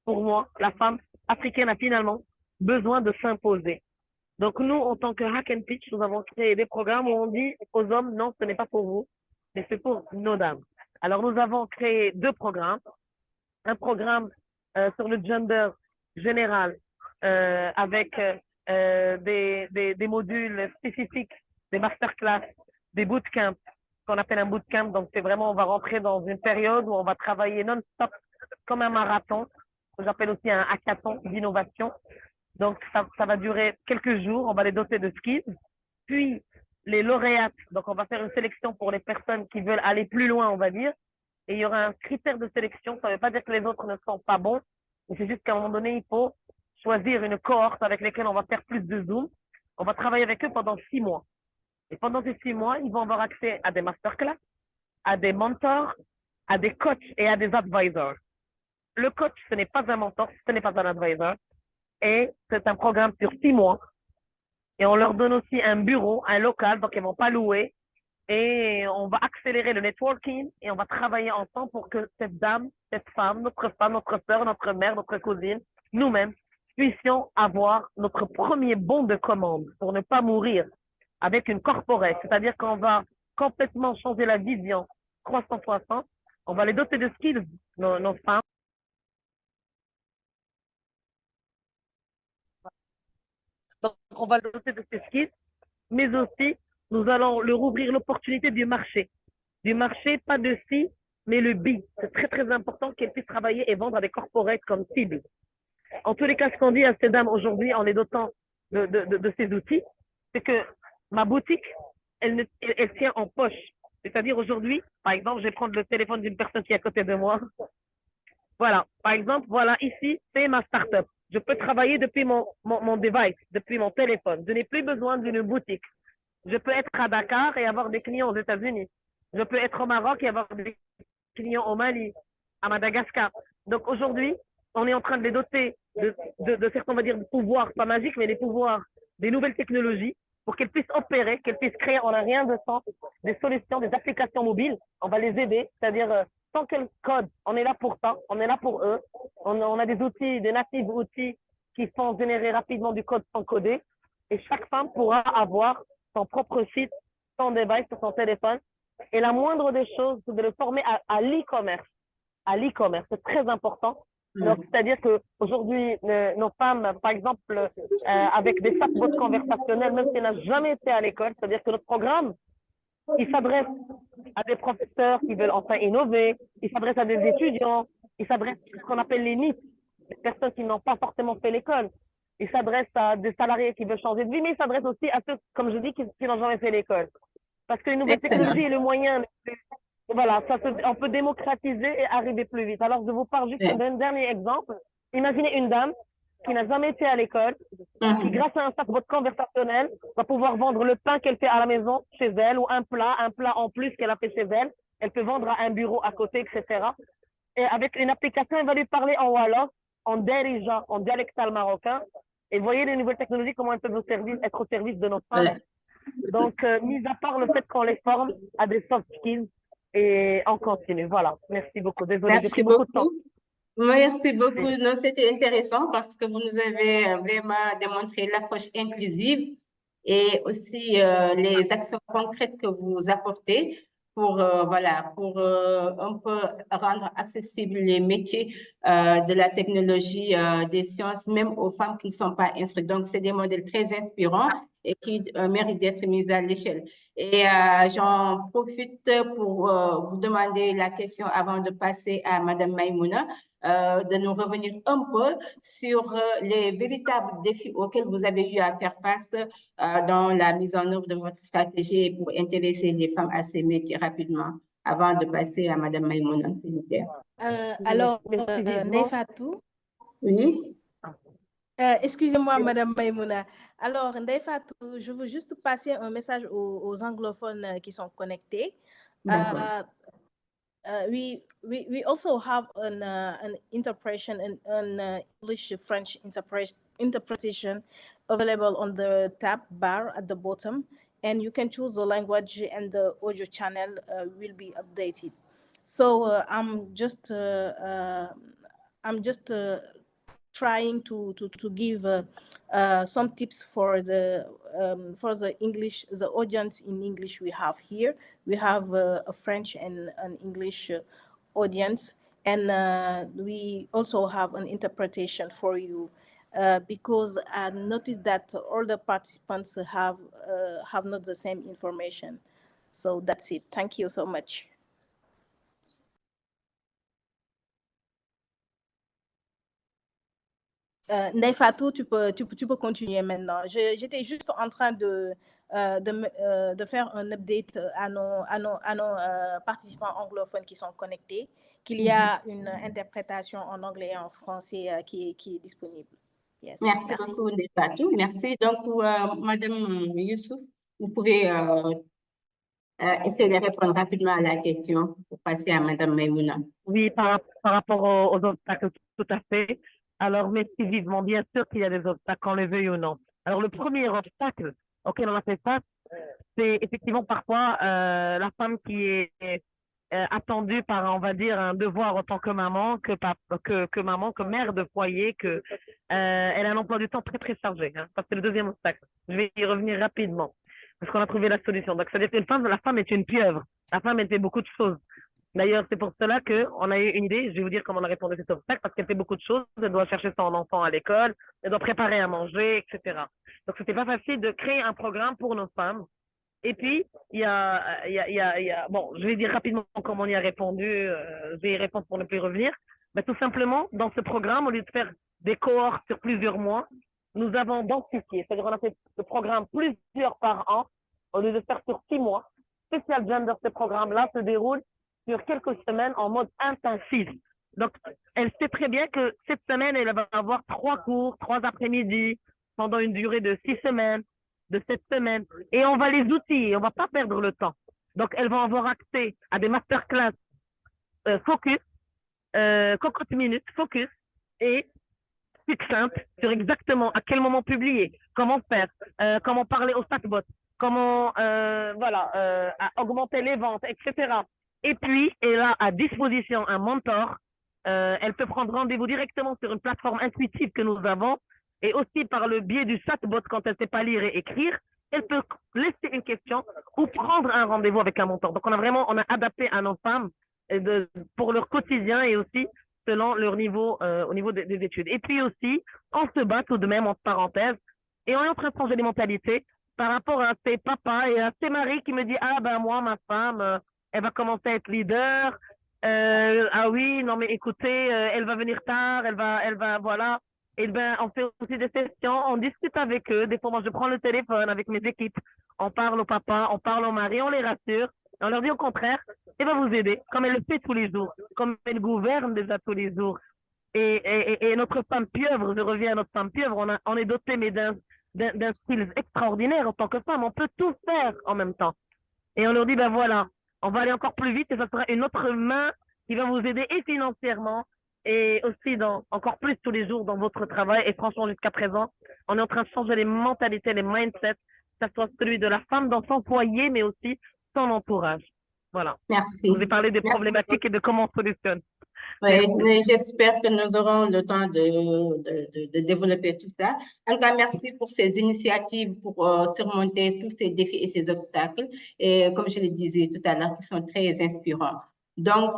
pour moi, la femme africaine a finalement besoin de s'imposer. Donc, nous, en tant que Hack and Pitch, nous avons créé des programmes où on dit aux hommes, non, ce n'est pas pour vous, mais c'est pour nos dames. Alors, nous avons créé 2 programmes. Un programme sur le gender général avec des modules spécifiques, des masterclass, des bootcamps, qu'on appelle un bootcamp. Donc, c'est vraiment, on va rentrer dans une période où on va travailler non-stop comme un marathon, que j'appelle aussi un hackathon d'innovation. Donc, ça va durer quelques jours. On va les doter de skills. Puis, les lauréates. Donc, on va faire une sélection pour les personnes qui veulent aller plus loin, on va dire. Et il y aura un critère de sélection. Ça ne veut pas dire que les autres ne sont pas bons. Mais c'est juste qu'à un moment donné, il faut choisir une cohorte avec laquelle on va faire plus de Zoom. On va travailler avec eux pendant 6 mois. Et pendant ces 6 mois, ils vont avoir accès à des masterclass, à des mentors, à des coachs et à des advisors. Le coach, ce n'est pas un mentor, ce n'est pas un advisor. Et c'est un programme sur 6 mois. Et on leur donne aussi un bureau, un local, donc ils ne vont pas louer. Et on va accélérer le networking et on va travailler ensemble pour que cette dame, cette femme, notre sœur, notre mère, notre cousine, nous-mêmes, puissions avoir notre premier bon de commande pour ne pas mourir avec une corporate. C'est-à-dire qu'on va complètement changer la vision 360. On va les doter de skills, nos femmes. Donc, on va les doter de ces skills, mais aussi, nous allons leur ouvrir l'opportunité du marché. Du marché, pas de C, mais le B. C'est très, très important qu'elles puissent travailler et vendre à des corporates comme cible. En tous les cas, ce qu'on dit à ces dames aujourd'hui, en les dotant de ces outils, c'est que ma boutique, elle tient en poche. C'est-à-dire aujourd'hui, par exemple, je vais prendre le téléphone d'une personne qui est à côté de moi. Voilà, par exemple, voilà, ici, c'est ma start-up. Je peux travailler depuis mon device, depuis mon téléphone. Je n'ai plus besoin d'une boutique. Je peux être à Dakar et avoir des clients aux États-Unis. Je peux être au Maroc et avoir des clients au Mali, à Madagascar. Donc aujourd'hui, on est en train de les doter de certains, on va dire, de pouvoirs, pas magiques, mais des pouvoirs, des nouvelles technologies pour qu'elles puissent opérer, qu'elles puissent créer en un rien de temps des solutions, des applications mobiles. On va les aider, c'est-à-dire sans qu'elles codent, on est là pour ça, on est là pour eux. On a des outils, des natifs outils qui font générer rapidement du code sans coder et chaque femme pourra avoir son propre site, son device sur son téléphone. Et la moindre des choses, c'est de le former à l'e-commerce. À l'e-commerce, c'est très important. Donc, c'est-à-dire qu'aujourd'hui, nos femmes, par exemple, avec des chatbots conversationnels, même si elles n'ont jamais été à l'école, c'est-à-dire que notre programme, il s'adresse à des professeurs qui veulent enfin innover, il s'adresse à des étudiants, il s'adresse à ce qu'on appelle les NEET, les personnes qui n'ont pas forcément fait l'école. Il s'adresse à des salariés qui veulent changer de vie, mais il s'adresse aussi à ceux, comme je dis, qui n'ont jamais fait l'école. Parce que les nouvelles technologies et le moyen, voilà, on peut démocratiser et arriver plus vite. Alors, je vous parle juste d'un dernier exemple. Imaginez une dame qui n'a jamais été à l'école, qui grâce à un chatbot conversationnel va pouvoir vendre le pain qu'elle fait à la maison chez elle ou un plat en plus qu'elle a fait chez elle. Elle peut vendre à un bureau à côté, etc. Et avec une application, elle va lui parler en wolof, en darija, en dialectal marocain. Et voyez les nouvelles technologies, comment elles peuvent être au service de nos femmes. Voilà. Donc, mis à part le fait qu'on les forme à des soft skills, et on continue. Voilà. Merci beaucoup. Désolée, j'ai Merci pris beaucoup de temps. beaucoup. Merci beaucoup. Non, c'était intéressant parce que vous nous avez vraiment démontré l'approche inclusive et aussi les actions concrètes que vous apportez pour, voilà, pour un peu rendre accessibles les métiers de la technologie, des sciences, même aux femmes qui ne sont pas instruites. Donc, c'est des modèles très inspirants et qui méritent d'être mis à l'échelle. Et j'en profite pour vous demander la question avant de passer à Madame Maïmouna, de nous revenir un peu sur les véritables défis auxquels vous avez eu à faire face dans la mise en œuvre de votre stratégie pour intéresser les femmes à ces métiers rapidement, avant de passer à Madame Maïmouna, s'il vous plaît. Alors, Merci Ndeye vivement. Fatou, Oui. excusez-moi, Madame Maïmouna. Alors, Ndeye Fatou, je veux juste passer un message aux anglophones qui sont connectés. D'accord. We also have an interpretation an English-French interpretation available on the tab bar at the bottom, and you can choose the language and the audio channel will be updated. So I'm just trying to give some tips for the English, the audience in English we have here. We have a French and an English audience, and we also have an interpretation for you because I noticed that all the participants have not the same information. So that's it. Thank you so much. Ndeye Fatou, tu peux continuer maintenant. J'étais juste en train de faire un update à nos participants anglophones qui sont connectés, qu'il y a une interprétation en anglais et en français qui est disponible. Yes, Merci beaucoup, Ndeye Fatou. Merci. Donc, Madame Youssouf, vous pouvez essayer de répondre rapidement à la question pour passer à Madame Maïmouna. Oui, par rapport aux obstacles, tout à fait. Alors, merci vivement. Bien sûr qu'il y a des obstacles, qu'on le veuille ou non. Alors, le premier obstacle auquel on a fait face, c'est effectivement parfois la femme qui est attendue par, on va dire, un devoir en tant que maman, que mère de foyer, elle a un emploi du temps très, très chargé. Hein. Ça, c'est le deuxième obstacle. Je vais y revenir rapidement parce qu'on a trouvé la solution. Donc, c'est-à-dire que la femme est une pieuvre. La femme, elle fait beaucoup de choses. D'ailleurs, c'est pour cela qu'on a eu une idée. Je vais vous dire comment on a répondu à cet obstacle, parce qu'elle fait beaucoup de choses. Elle doit chercher son enfant à l'école, elle doit préparer à manger, etc. Donc, c'était pas facile de créer un programme pour nos femmes. Et puis, bon, je vais dire rapidement comment on y a répondu. Je vais y répondre pour ne plus revenir. Mais tout simplement, dans ce programme, au lieu de faire des cohortes sur plusieurs mois, nous avons densifié. C'est-à-dire, on a fait ce programme plusieurs par an, au lieu de faire sur 6 mois. Spécial Gender, ce programme-là se déroule sur quelques semaines en mode intensif. Donc, elle sait très bien que cette semaine, elle va avoir 3 cours, 3 après-midi, pendant une durée de 6 semaines, de 7 semaines. Et on va les outiller, on va pas perdre le temps. Donc, elles vont avoir accès à des masterclass focus, cocotte minute, focus, et succincte sur exactement à quel moment publier, comment faire, comment parler au chatbot, comment augmenter les ventes, etc. Et puis, elle a à disposition un mentor. Elle peut prendre rendez-vous directement sur une plateforme intuitive que nous avons et aussi par le biais du chatbot quand elle ne sait pas lire et écrire. Elle peut laisser une question ou prendre un rendez-vous avec un mentor. Donc, on a adapté à nos femmes pour leur quotidien et aussi selon leur niveau, au niveau des études. Et puis aussi, on se bat tout de même, en parenthèse, et on est en train de changer les mentalités par rapport à ces papas et à ces maris qui me disent « Ah ben moi, ma femme, elle va commencer à être leader. Ah oui, non mais écoutez, elle va venir tard, elle va, voilà. » Et ben, on fait aussi des sessions, on discute avec eux. Des fois, moi, je prends le téléphone avec mes équipes. On parle au papa, on parle au mari, on les rassure. On leur dit au contraire, elle va vous aider, comme elle le fait tous les jours, comme elle gouverne déjà tous les jours. et notre femme pieuvre, je reviens à notre femme pieuvre, on est doté mais d'un style extraordinaire en tant que femme, on peut tout faire en même temps. Et on leur dit, ben voilà, on va aller encore plus vite et ça sera une autre main qui va vous aider et financièrement et aussi encore plus tous les jours dans votre travail. Et franchement, jusqu'à présent, on est en train de changer les mentalités, les mindsets, que ce soit celui de la femme dans son foyer, mais aussi son entourage. Voilà. Merci. Je vous ai parlé des Merci. problématiques et de comment on solutionne. Oui, j'espère que nous aurons le temps de développer tout ça. En tout cas, merci pour ces initiatives pour surmonter tous ces défis et ces obstacles. Et comme je le disais tout à l'heure, qui sont très inspirants. Donc,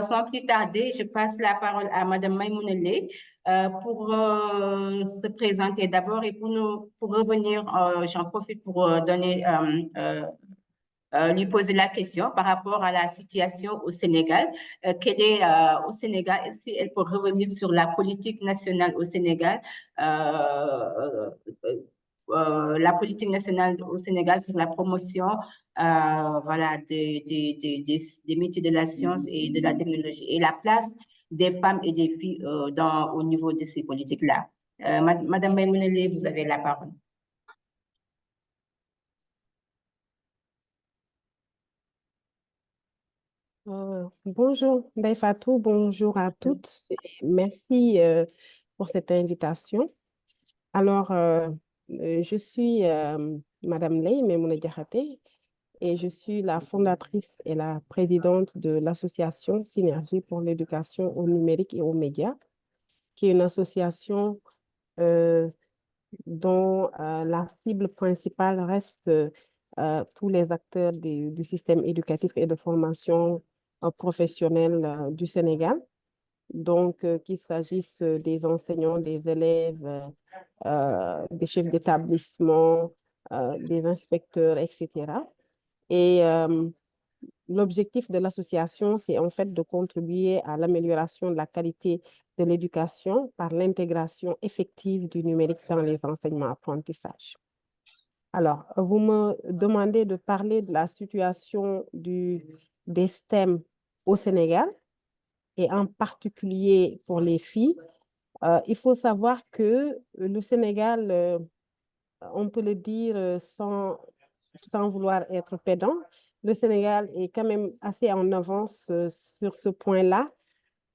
sans plus tarder, je passe la parole à Madame Maïmouna Leye pour se présenter d'abord et pour revenir, j'en profite pour donner lui poser la question par rapport à la situation au Sénégal. Quelle est au Sénégal, si elle peut revenir sur la politique nationale au Sénégal, la politique nationale au Sénégal sur la promotion voilà, des métiers de la science et de la technologie et la place des femmes et des filles au niveau de ces politiques-là. Madame Maïmouna Leye, vous avez la parole. Bonjour Ndeye Fatou, bonjour à toutes. Merci pour cette invitation. Alors, je suis Madame Leye Maïmouna Diakhaté et je suis la fondatrice et la présidente de l'association Synergie pour l'éducation au numérique et aux médias, qui est une association dont la cible principale reste tous les acteurs du système éducatif et de formation professionnelle du Sénégal. Donc, qu'il s'agisse des enseignants, des élèves, des chefs d'établissement, des inspecteurs, etc. Et l'objectif de l'association, c'est en fait de contribuer à l'amélioration de la qualité de l'éducation par l'intégration effective du numérique dans les enseignements-apprentissages. Alors, vous me demandez de parler de la situation des STEM au Sénégal et en particulier pour les filles. Il faut savoir que le Sénégal, on peut le dire sans vouloir être pédant, le Sénégal est quand même assez en avance sur ce point-là.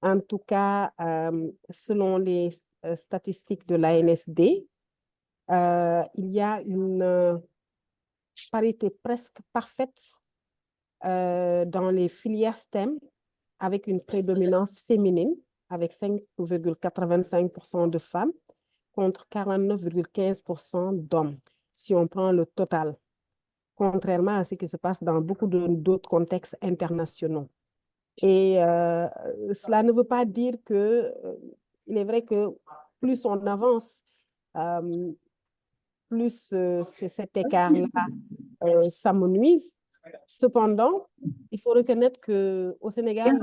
En tout cas, selon les statistiques de l'ANSD, il y a une parité presque parfaite dans les filières STEM avec une prédominance féminine avec 5,85% de femmes contre 49,15% d'hommes, si on prend le total, contrairement à ce qui se passe dans beaucoup d'autres contextes internationaux. Et cela ne veut pas dire que, il est vrai que plus on avance, plus cet écart-là s'amenuise. Cependant, il faut reconnaître qu'au Sénégal,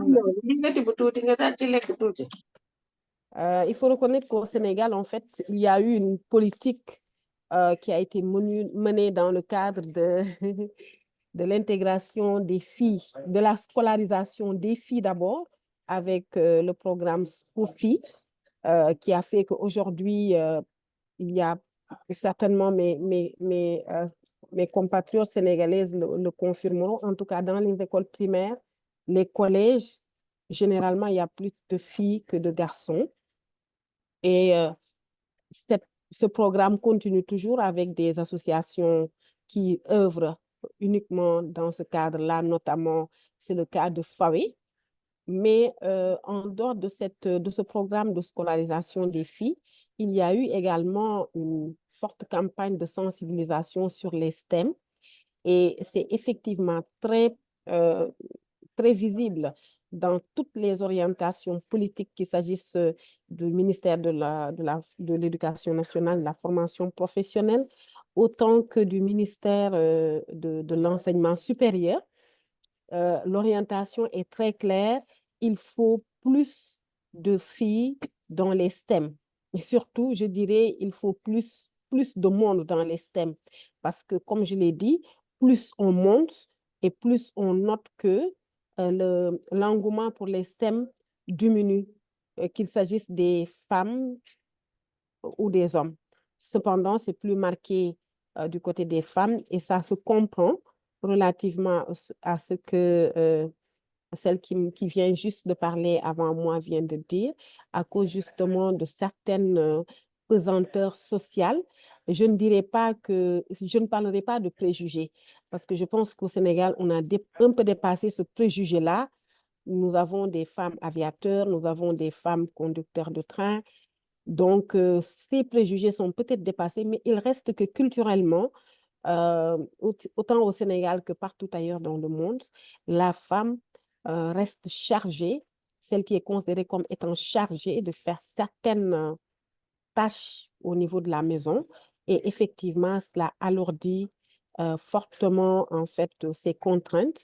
en fait, il y a eu une politique qui a été menée dans le cadre de l'intégration des filles, de la scolarisation des filles d'abord, avec le programme SCOFI, qui a fait qu'aujourd'hui, il y a certainement mes compatriotes sénégalaises le confirmeront, en tout cas dans les écoles primaires, les collèges, généralement, il y a plus de filles que de garçons. Et ce programme continue toujours avec des associations qui œuvrent uniquement dans ce cadre-là, notamment, c'est le cas de FAWE. Mais en dehors de ce programme de scolarisation des filles, il y a eu également une forte campagne de sensibilisation sur les STEM et c'est effectivement très visible dans toutes les orientations politiques, qu'il s'agisse du ministère de l'Éducation nationale, de la formation professionnelle, autant que du ministère de l'enseignement supérieur. L'orientation est très claire. Il faut plus de filles dans les STEM. Et surtout, je dirais, il faut plus de monde dans les STEM. Parce que, comme je l'ai dit, plus on monte et plus on note que l'engouement pour les STEM diminue qu'il s'agisse des femmes ou des hommes. Cependant, c'est plus marqué du côté des femmes et ça se comprend relativement à ce que celle qui vient juste de parler avant moi vient de dire, à cause justement de certaines pesanteurs sociales. Je ne parlerai pas de préjugés, parce que je pense qu'au Sénégal, on a un peu dépassé ce préjugé-là. Nous avons des femmes aviateurs, nous avons des femmes conducteurs de train. Donc, ces préjugés sont peut-être dépassés, mais il reste que culturellement, autant au Sénégal que partout ailleurs dans le monde, la femme reste chargée, celle qui est considérée comme étant chargée de faire certaines tâches au niveau de la maison. Et effectivement, cela alourdit fortement, en fait, ces contraintes.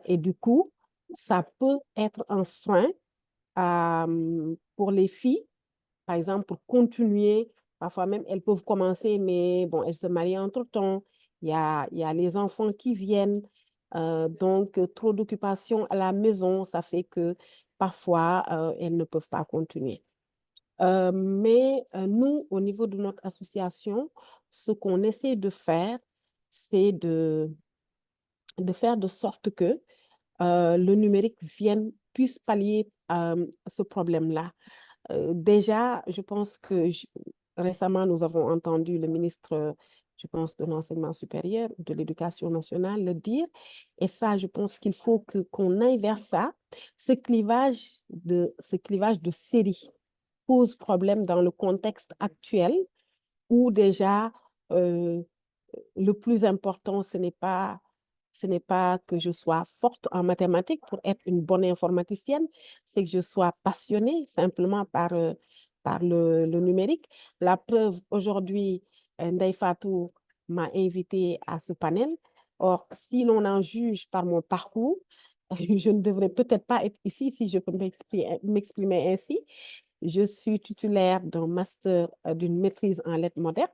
Et du coup, ça peut être un frein pour les filles, par exemple, pour continuer. Parfois même, elles peuvent commencer, mais bon, elles se marient entre-temps. Il y a les enfants qui viennent. Donc, trop d'occupation à la maison, ça fait que parfois, elles ne peuvent pas continuer. Mais nous, au niveau de notre association, ce qu'on essaie de faire, c'est de faire de sorte que le numérique puisse pallier ce problème-là. Déjà, je pense que récemment, nous avons entendu le ministre, je pense, de l'enseignement supérieur, de l'éducation nationale le dire. Et ça, je pense qu'il faut qu'on aille vers ça. Ce clivage de série pose problème dans le contexte actuel où déjà, le plus important, ce n'est pas que je sois forte en mathématiques pour être une bonne informaticienne, c'est que je sois passionnée simplement par le numérique. La preuve, aujourd'hui, Ndeye Fatou m'a invitée à ce panel. Or, si l'on en juge par mon parcours, je ne devrais peut-être pas être ici si je peux m'exprimer ainsi. Je suis titulaire d'un master, d'une maîtrise en lettres modernes.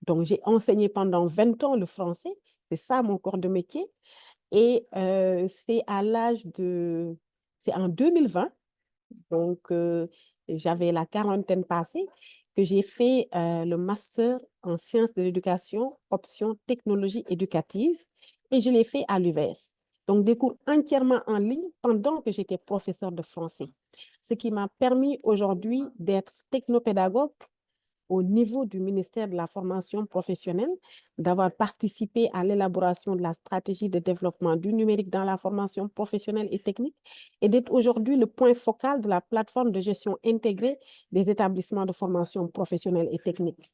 Donc, j'ai enseigné pendant 20 ans le français. C'est ça mon corps de métier. Et c'est en 2020, donc j'avais la quarantaine passée, que j'ai fait le master en sciences de l'éducation, option technologie éducative, et je l'ai fait à l'UVS. Donc, des cours entièrement en ligne pendant que j'étais professeure de français. Ce qui m'a permis aujourd'hui d'être technopédagogue au niveau du ministère de la formation professionnelle, d'avoir participé à l'élaboration de la stratégie de développement du numérique dans la formation professionnelle et technique et d'être aujourd'hui le point focal de la plateforme de gestion intégrée des établissements de formation professionnelle et technique.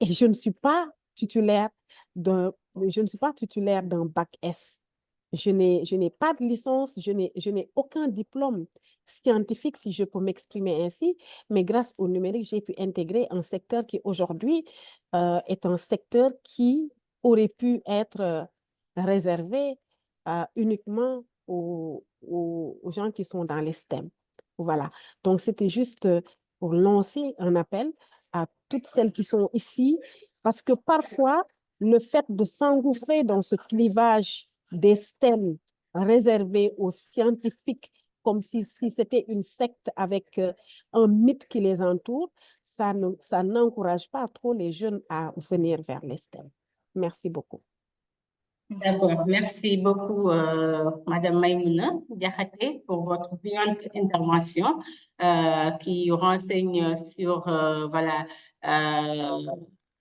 Et je ne suis pas titulaire d'un bac S. Je n'ai pas de licence, je n'ai aucun diplôme scientifique, si je peux m'exprimer ainsi, mais grâce au numérique, j'ai pu intégrer un secteur qui aujourd'hui est un secteur qui aurait pu être réservé uniquement aux gens qui sont dans les STEM. Voilà. Donc, c'était juste pour lancer un appel à toutes celles qui sont ici, parce que parfois, le fait de s'engouffrer dans ce clivage des STEM réservés aux scientifiques, comme si c'était une secte avec un mythe qui les entoure, ça n'encourage pas trop les jeunes à venir vers les STEM. Merci beaucoup. D'accord, merci beaucoup, Madame Maïmouna Diakhaté, pour votre brillante intervention qui renseigne sur voilà,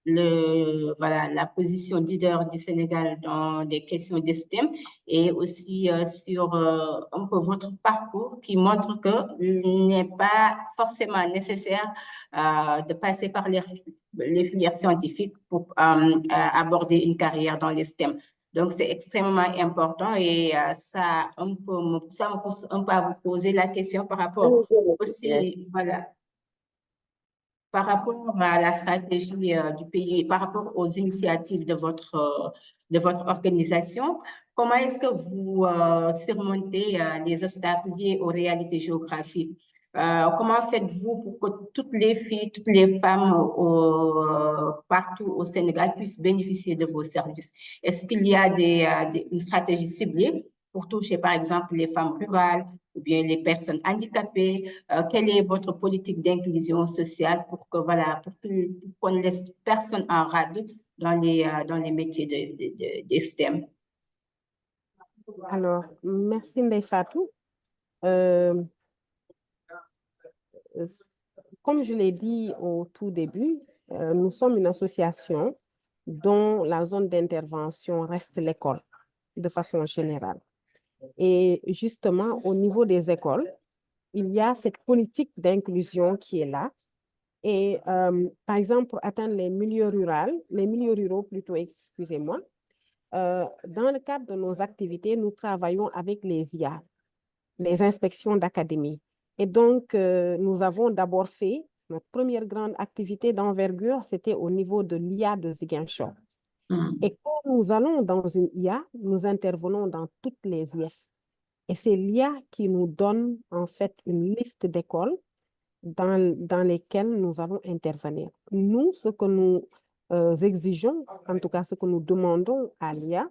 la position leader du Sénégal dans les questions de STEM et aussi sur un peu votre parcours qui montre qu'il n'est pas forcément nécessaire de passer par les filières scientifiques pour aborder une carrière dans les STEM. Donc, c'est extrêmement important et ça me pousse un peu à vous poser la question par rapport aussi, voilà, par rapport à la stratégie du pays, par rapport aux initiatives de votre organisation. Comment est-ce que vous surmontez les obstacles liés aux réalités géographiques? Comment faites-vous pour que toutes les filles, toutes les femmes partout au Sénégal puissent bénéficier de vos services? Est-ce qu'il y a une stratégie ciblée pour toucher, par exemple, les femmes rurales ou bien les personnes handicapées? Quelle est votre politique d'inclusion sociale pour que, voilà, pour qu'on ne laisse personne en rade dans les métiers des STEM? Alors, merci Ndeye Fatou. Euh, Comme je l'ai dit au tout début, nous sommes une association dont la zone d'intervention reste l'école de façon générale. Et justement, au niveau des écoles, il y a cette politique d'inclusion qui est là. Et par exemple, pour atteindre les milieux ruraux plutôt, excusez-moi, dans le cadre de nos activités, nous travaillons avec les IA, les inspections d'académie. Et donc, nous avons d'abord fait notre première grande activité d'envergure, c'était au niveau de l'IA de Ziguinchor. Et quand nous allons dans une IA, nous intervenons dans toutes les IF. Et c'est l'IA qui nous donne en fait une liste d'écoles dans lesquelles nous allons intervenir. Nous, ce que nous exigeons, en tout cas ce que nous demandons à l'IA,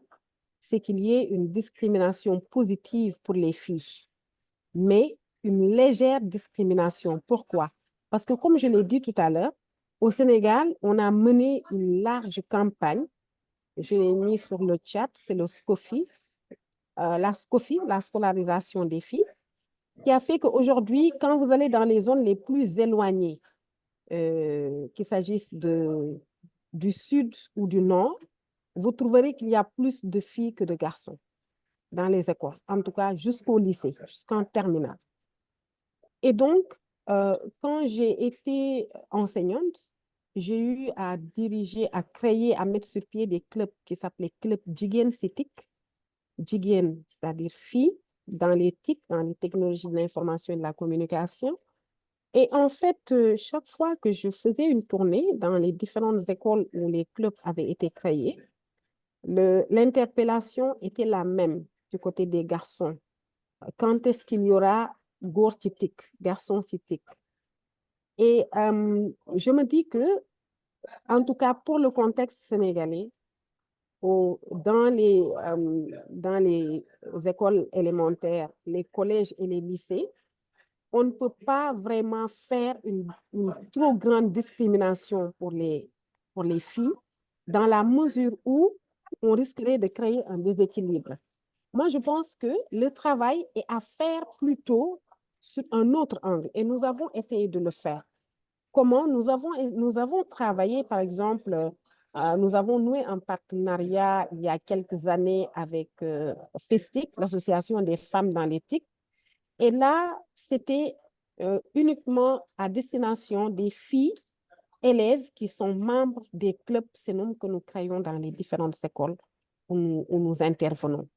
c'est qu'il y ait une discrimination positive pour les filles, mais une légère discrimination. Pourquoi? Parce que comme je l'ai dit tout à l'heure, au Sénégal, on a mené une large campagne. Je l'ai mis sur le chat, c'est le SCOFI, la SCOFI, la scolarisation des filles, qui a fait qu'aujourd'hui, quand vous allez dans les zones les plus éloignées, qu'il s'agisse du sud ou du nord, vous trouverez qu'il y a plus de filles que de garçons dans les écoles, en tout cas jusqu'au lycée, jusqu'en terminale. Et donc, quand j'ai été enseignante, j'ai eu à diriger, à créer, à mettre sur pied des clubs qui s'appelaient Club Jigéen si TIC. Jigéen, c'est-à-dire filles, dans les TIC, dans les technologies de l'information et de la communication. Et en fait, chaque fois que je faisais une tournée dans les différentes écoles où les clubs avaient été créés, l'interpellation était la même du côté des garçons. Quand est-ce qu'il y aura góor ci TIC, garçon ci TIC? Et je me dis que, en tout cas pour le contexte sénégalais, dans les écoles élémentaires, les collèges et les lycées, on ne peut pas vraiment faire une trop grande discrimination pour les filles, dans la mesure où on risquerait de créer un déséquilibre. Moi, je pense que le travail est à faire plutôt sur un autre angle, et nous avons essayé de le faire. Comment? Nous avons travaillé, par exemple, nous avons noué un partenariat il y a quelques années avec FESTIC, l'Association des femmes dans l'éthique. Et là, c'était uniquement à destination des filles élèves qui sont membres des clubs SENUM que nous créons dans les différentes écoles où nous intervenons.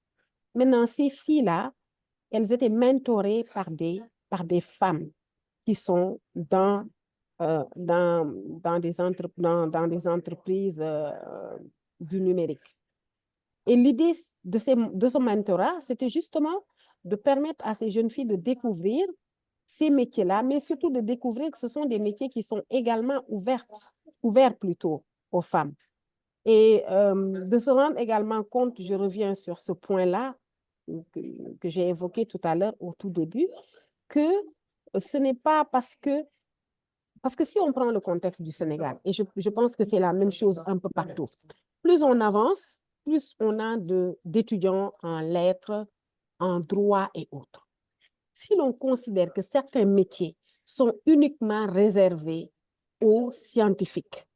Maintenant, ces filles-là, elles étaient mentorées par des femmes qui sont dans des entreprises du numérique. Et l'idée de ce mentorat, c'était justement de permettre à ces jeunes filles de découvrir ces métiers-là, mais surtout de découvrir que ce sont des métiers qui sont également ouverts plutôt aux femmes. Et de se rendre également compte, je reviens sur ce point-là que j'ai évoqué tout à l'heure au tout début, que ce n'est pas parce que si on prend le contexte du Sénégal, et je pense que c'est la même chose un peu partout, plus on avance, plus on a d'étudiants en lettres, en droit et autres. Si l'on considère que certains métiers sont uniquement réservés aux scientifiques,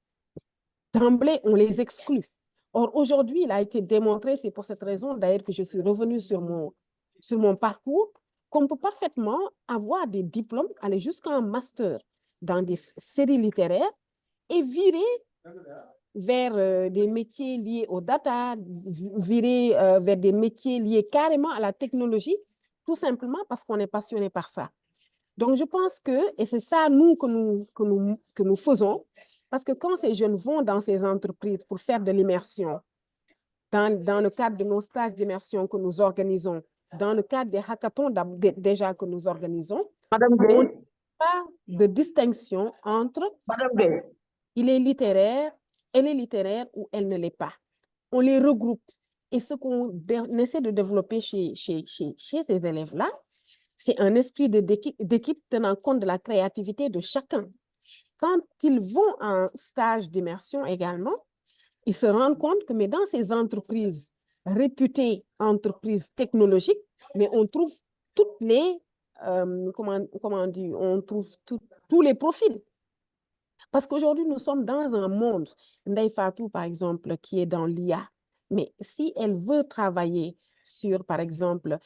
d'emblée, on les exclut. Or, aujourd'hui, il a été démontré, c'est pour cette raison d'ailleurs que je suis revenue sur mon parcours, qu'on peut parfaitement avoir des diplômes, aller jusqu'à un master dans des séries littéraires et virer vers des métiers liés aux data, virer vers des métiers liés carrément à la technologie, tout simplement parce qu'on est passionné par ça. Donc, je pense que, et c'est ça, nous, que nous faisons, parce que quand ces jeunes vont dans ces entreprises pour faire de l'immersion, dans le cadre de nos stages d'immersion que nous organisons, dans le cadre des hackathons déjà que nous organisons, on n'a pas de distinction entre il est littéraire, elle est littéraire ou elle ne l'est pas. On les regroupe. Et ce qu'on essaie de développer chez ces élèves-là, C'est un esprit d'équipe tenant compte de la créativité de chacun. Quand ils vont en stage d'immersion également, ils se rendent compte que mais dans ces entreprises réputées, entreprises technologiques, mais on trouve toutes les, comment on dit, on trouve tous les profils. Parce qu'aujourd'hui, nous sommes dans un monde, Ndeye Fatou, par exemple, qui est dans l'IA, mais si elle veut travailler sur, par exemple,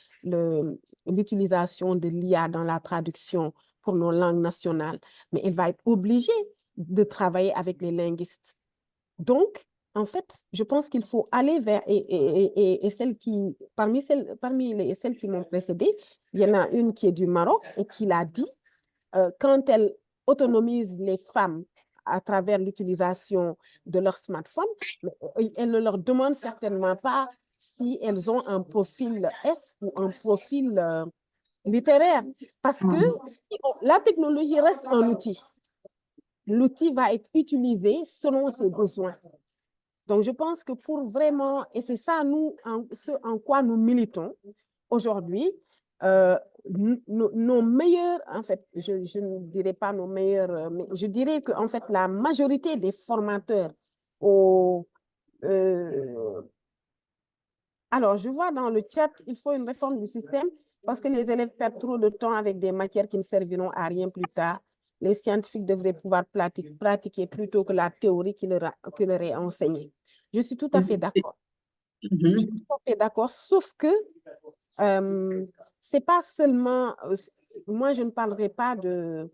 l'utilisation de l'IA dans la traduction pour nos langues nationales, mais elle va être obligée de travailler avec les linguistes. Donc, en fait, je pense qu'il faut aller vers, et celles qui, parmi celles qui m'ont précédée, il y en a une qui est du Maroc et qui l'a dit, quand elle autonomise les femmes à travers l'utilisation de leur smartphone, elle ne leur demande certainement pas si elles ont un profil S ou un profil littéraire, parce que la technologie reste un outil. L'outil va être utilisé selon ses besoins. Donc, je pense que pour vraiment, et c'est ça, nous, ce en quoi nous militons aujourd'hui, nos meilleurs, en fait, je ne dirais pas nos meilleurs, mais je dirais qu'en fait, la majorité des formateurs alors, je vois dans le chat, il faut une réforme du système parce que les élèves perdent trop de temps avec des matières qui ne serviront à rien plus tard. Les scientifiques devraient pouvoir pratiquer plutôt que la théorie qui leur est enseignée. Je suis tout à fait d'accord. Je suis tout à fait d'accord, sauf que c'est pas seulement... moi, je ne parlerai pas de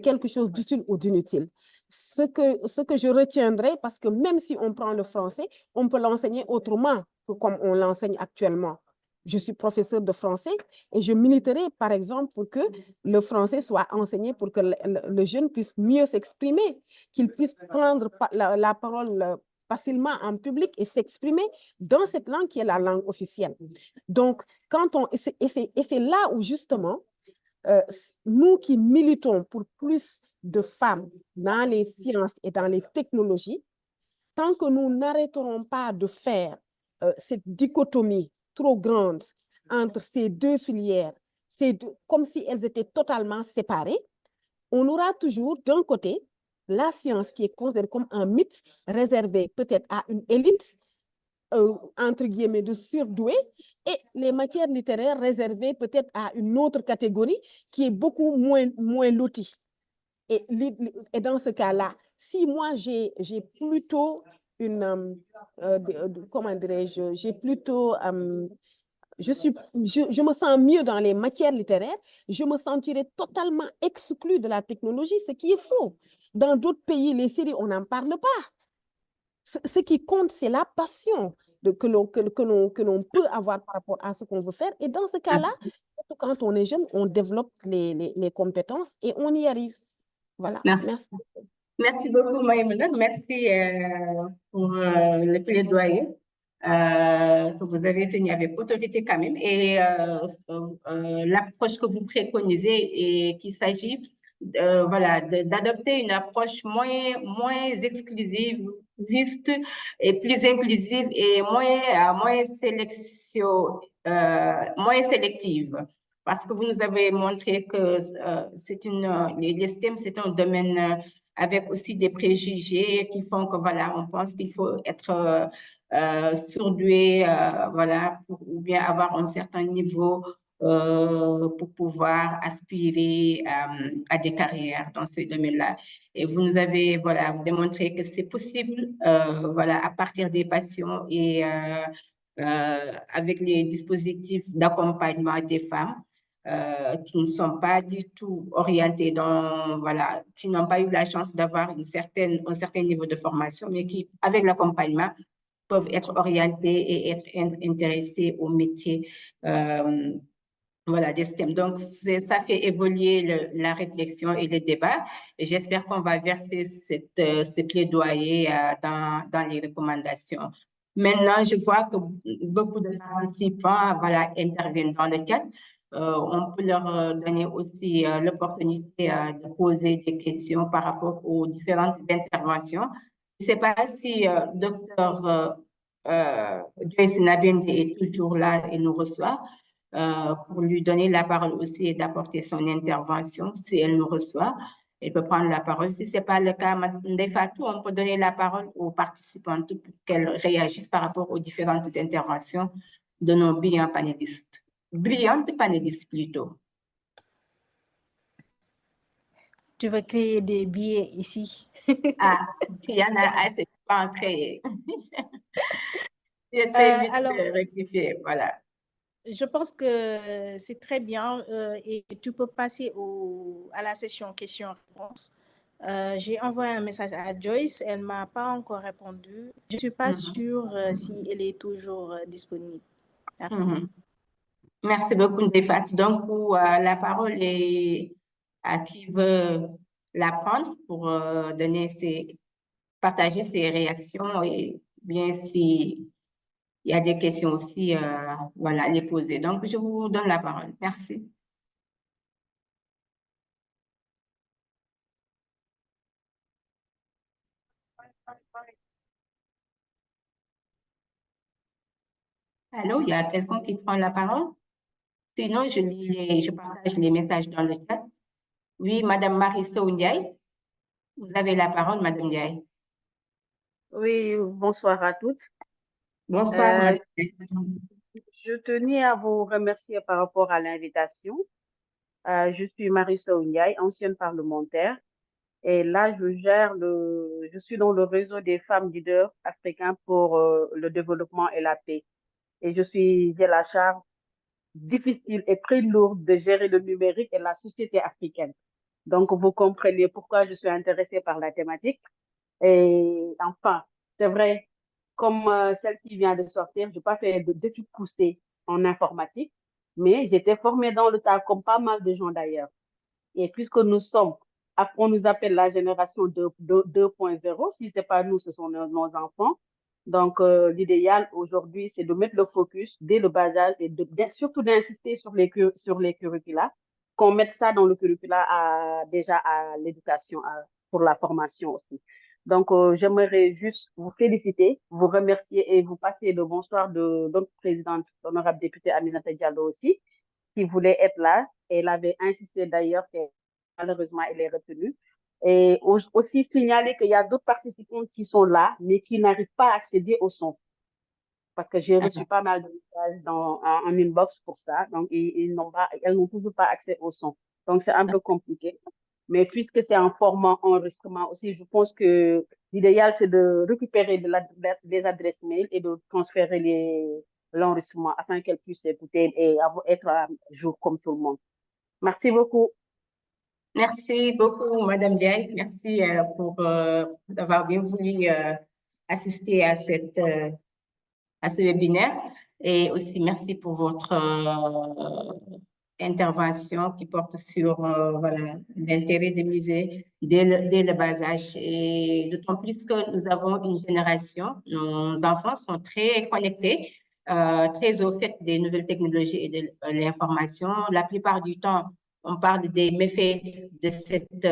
quelque chose d'utile ou d'inutile. Ce que je retiendrai, parce que même si on prend le français, on peut l'enseigner autrement que comme on l'enseigne actuellement. Je suis professeur de français et je militerai, par exemple, pour que le français soit enseigné pour que le jeune puisse mieux s'exprimer, qu'il puisse prendre la parole facilement en public et s'exprimer dans cette langue qui est la langue officielle. Donc, c'est là où justement, nous qui militons pour plus de femmes dans les sciences et dans les technologies, tant que nous n'arrêterons pas de faire cette dichotomie trop grande entre ces deux filières, comme si elles étaient totalement séparées, on aura toujours d'un côté la science qui est considérée comme un mythe réservé peut-être à une élite, entre guillemets, de surdoués, et les matières littéraires réservées peut-être à une autre catégorie qui est beaucoup moins lotie. Et dans ce cas-là, si moi j'ai plutôt une, comment dirais-je, j'ai plutôt, je me sens mieux dans les matières littéraires, je me sentirais totalement exclue de la technologie, ce qui est faux. Dans d'autres pays, les séries, on n'en parle pas. Ce qui compte, c'est la passion que l'on peut avoir par rapport à ce qu'on veut faire. Et dans ce cas-là, quand on est jeune, on développe les compétences et on y arrive. Voilà. Merci. Merci beaucoup, Maïmouna. Merci pour le plaidoyer que vous avez tenu avec autorité quand même et l'approche que vous préconisez et qu'il s'agit voilà, d'adopter une approche moins exclusiviste et plus inclusive et moins sélective. Parce que vous nous avez montré que les STEM, c'est un domaine avec aussi des préjugés qui font que, voilà, on pense qu'il faut être surdoué, voilà, ou bien avoir un certain niveau pour pouvoir aspirer à des carrières dans ces domaines-là. Et vous nous avez, voilà, démontré que c'est possible, voilà, à partir des passions et avec les dispositifs d'accompagnement des femmes. Qui ne sont pas du tout orientés voilà, qui n'ont pas eu la chance d'avoir un certain niveau de formation, mais qui, avec l'accompagnement, peuvent être orientés et être intéressés au métier voilà, des STEM. Donc, ça fait évoluer la réflexion et le débat. Et j'espère qu'on va verser ce plaidoyer dans les recommandations. Maintenant, je vois que beaucoup de participants voilà, interviennent dans le chat. On peut leur donner aussi l'opportunité de poser des questions par rapport aux différentes interventions. Je ne sais pas si Dr. Joyce Nabende est toujours là et nous reçoit. pour lui donner la parole aussi et d'apporter son intervention si elle nous reçoit. Elle peut prendre la parole. Si ce n'est pas le cas, de facto, on peut donner la parole aux participantes pour qu'elles réagissent par rapport aux différentes interventions de nos brillants panélistes. Brillantes panélistes plutôt. Tu veux créer des billets ici? Ah, Kiana, c'est pas en créer. Je très vite alors, rectifier, voilà. je pense que c'est très bien et tu peux passer à la session questions-réponses. J'ai envoyé un message à Joyce, elle ne m'a pas encore répondu. Je ne suis pas sûre si elle est toujours disponible. Merci. Merci beaucoup, Ndefat. Donc, la parole est à qui veut la prendre pour partager ses réactions et bien si il y a des questions aussi, voilà, les poser. Donc, je vous donne la parole. Merci. Allô, il y a quelqu'un qui prend la parole? Sinon, je partage les messages dans le chat. Oui, Madame Marissa Ndiaye, vous avez la parole, Madame Ndiaye. Oui, bonsoir à toutes. Bonsoir, Madame. Je tenais à vous remercier par rapport à l'invitation. Je suis Marissa Ndiaye, ancienne parlementaire. Et là, je suis dans le réseau des femmes leaders africains pour le développement et la paix. Et j'ai la charge difficile et très lourde de gérer le numérique et la société africaine. Donc, vous comprenez pourquoi je suis intéressée par la thématique. Et enfin, c'est vrai, comme celle qui vient de sortir, je n'ai pas fait d'études poussées en informatique, mais j'étais formée dans le tas, comme pas mal de gens d'ailleurs. Et puisque on nous appelle la génération 2.0, si ce n'est pas nous, ce sont nos enfants. Donc, l'idéal aujourd'hui, c'est de mettre le focus dès le bas âge et surtout d'insister sur les curricula, qu'on mette ça dans le curricula déjà à l'éducation, pour la formation aussi. Donc, j'aimerais juste vous féliciter, vous remercier et vous passer le bonsoir de notre présidente, l'honorable députée Aminata Diallo aussi, qui voulait être là. Elle avait insisté d'ailleurs que malheureusement, elle est retenue. Et aussi signaler qu'il y a d'autres participants qui sont là, mais qui n'arrivent pas à accéder au son. Parce que j'ai reçu pas mal de messages en inbox pour ça. Donc, elles n'ont toujours pas accès au son. Donc, c'est un peu compliqué. Mais puisque c'est en format enregistrement aussi, je pense que l'idéal, c'est de récupérer des adresses mail et de transférer l'enregistrement afin qu'elles puissent écouter et être à jour comme tout le monde. Merci beaucoup. Merci beaucoup, Madame Diaye. Merci pour d'avoir bien voulu assister à ce webinaire. Et aussi, merci pour votre intervention qui porte sur voilà, l'intérêt des musées dès le bas âge. Et d'autant plus que nous avons une génération, nos enfants sont très connectés, très au fait des nouvelles technologies et de l'information. La plupart du temps, on parle des méfaits de cette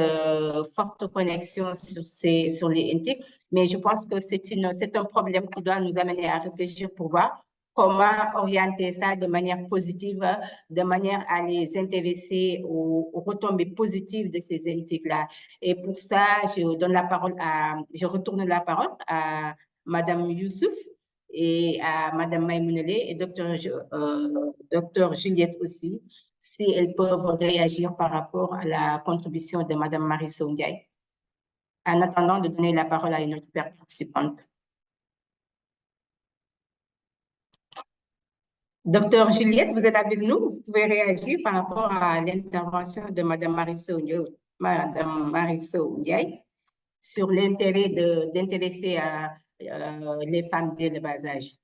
forte connexion sur les NT, mais je pense que c'est un problème qui doit nous amener à réfléchir pour voir comment orienter ça de manière positive, de manière à les intéresser aux retombées positives de ces NT-là. Et pour ça, je retourne la parole à Madame Youssouf et à Madame Maïmounele et Docteur Juliette aussi, si elles peuvent réagir par rapport à la contribution de Madame Marissa Ndiaye, en attendant de donner la parole à une autre participante. Docteur Juliette, vous êtes avec nous, vous pouvez réagir par rapport à l'intervention de Madame Marissa Ndiaye sur l'intérêt d'intéresser les femmes dès le bas âge.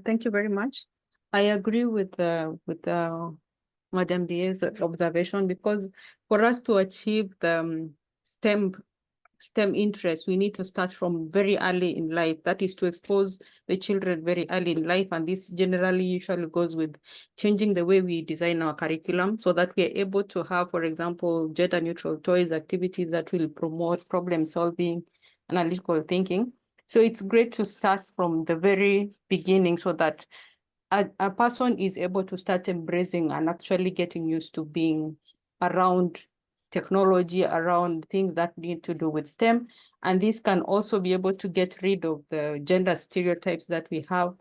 Thank you very much. I agree with Madame Diaye's observation, because for us to achieve the STEM interest, we need to start from very early in life. That is to expose the children very early in life. And this usually goes with changing the way we design our curriculum so that we are able to have, for example, gender neutral toys, activities that will promote problem solving, analytical thinking. So it's great to start from the very beginning so that a person is able to start embracing and actually getting used to being around technology, around things that need to do with STEM. And this can also be able to get rid of the gender stereotypes that we have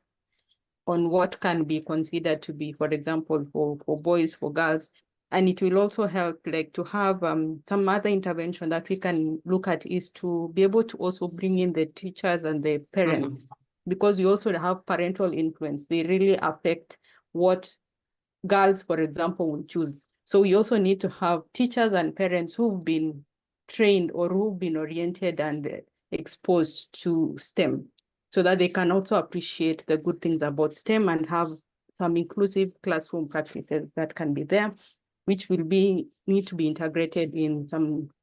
on what can be considered to be, for example, for boys, for girls. And it will also help like to have some other intervention that we can look at is to be able to also bring in the teachers and the parents, because we also have parental influence. They really affect what girls, for example, will choose. So we also need to have teachers and parents who've been trained or who've been oriented and exposed to STEM, so that they can also appreciate the good things about STEM and have some inclusive classroom practices that can be there, which will need to be integrated in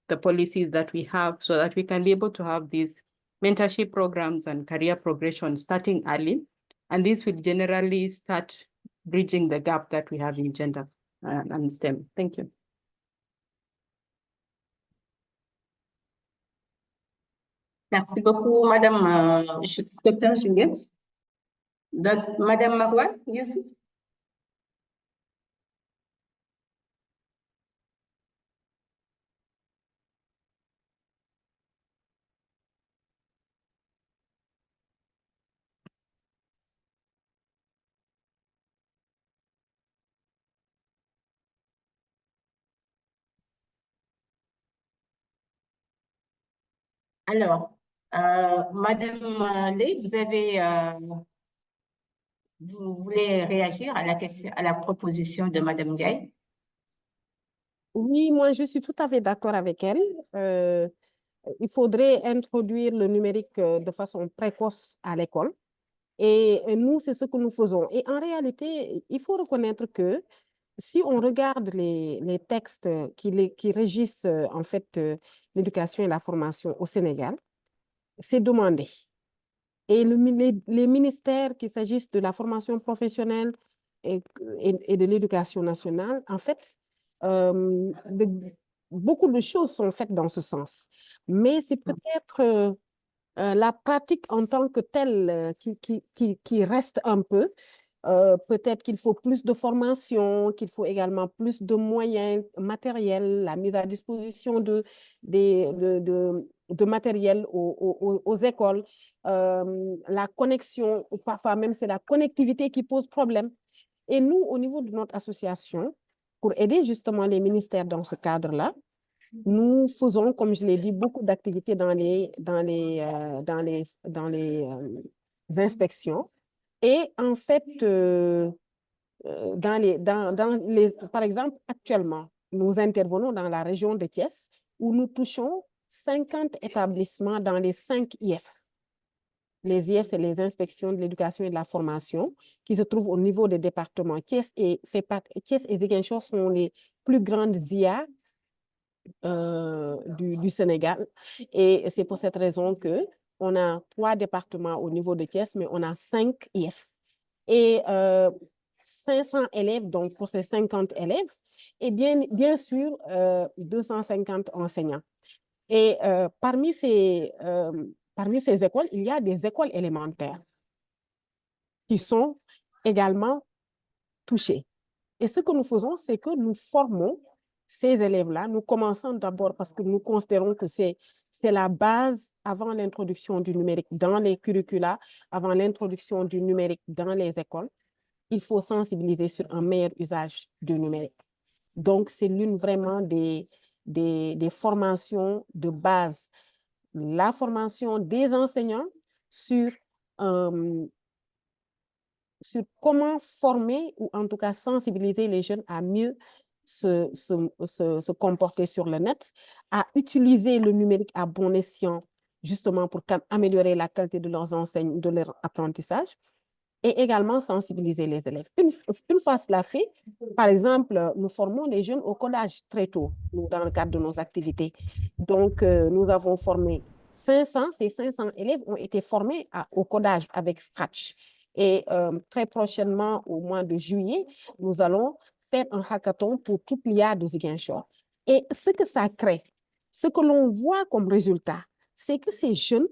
the policies that we have, so that we can be able to have these mentorship programs and career progression starting early. And this will generally start bridging the gap that we have in gender and STEM. Thank you. Merci beaucoup, Madame Dr. Juliette. Madame Marwa Youssouf. Alors, Madame Ley, vous voulez réagir à la question, à la proposition de Madame Ndiaye? Oui, moi, je suis tout à fait d'accord avec elle. Il faudrait introduire le numérique de façon précoce à l'école. Et nous, c'est ce que nous faisons. Et en réalité, il faut reconnaître que si on regarde les textes qui régissent en fait l'éducation et la formation au Sénégal, c'est demandé. Et les ministères, qu'il s'agisse de la formation professionnelle et de l'éducation nationale, en fait, beaucoup de choses sont faites dans ce sens. Mais c'est peut-être la pratique en tant que telle qui reste un peu. Peut-être qu'il faut plus de formation, qu'il faut également plus de moyens matériels, la mise à disposition de matériel aux écoles, la connexion, ou parfois même c'est la connectivité qui pose problème. Et nous, au niveau de notre association, pour aider justement les ministères dans ce cadre-là, nous faisons, comme je l'ai dit, beaucoup d'activités dans les inspections. Et en fait, par exemple, actuellement, nous intervenons dans la région de Thiès où nous touchons 50 établissements dans les 5 IF. Les IF, c'est les inspections de l'éducation et de la formation qui se trouvent au niveau des départements. Thiès et Ziguinchor sont les plus grandes IA du Sénégal. Et c'est pour cette raison qu'on a 3 départements au niveau de Thiès, mais on a 5 IF. Et 500 élèves, donc pour ces 50 élèves, et bien sûr 250 enseignants. Et parmi ces écoles, il y a des écoles élémentaires qui sont également touchées. Et ce que nous faisons, c'est que nous formons ces élèves-là. Nous commençons d'abord parce que nous considérons que c'est la base avant l'introduction du numérique dans les curricula, avant l'introduction du numérique dans les écoles. Il faut sensibiliser sur un meilleur usage du numérique. Donc, c'est l'une vraiment des formations de base. La formation des enseignants sur comment former ou en tout cas sensibiliser les jeunes à mieux se comporter sur le net, à utiliser le numérique à bon escient, justement pour améliorer la qualité de leurs enseignes, de leur apprentissage, et également sensibiliser les élèves. Une fois cela fait, par exemple, nous formons les jeunes au codage très tôt, dans le cadre de nos activités. Donc, nous avons formé 500, ces 500 élèves ont été formés au codage avec Scratch. Et très prochainement, au mois de juillet, nous allons faire un hackathon pour toute l'IA de Ziguinchor. Et ce que ça crée, ce que l'on voit comme résultat, c'est que ces jeunes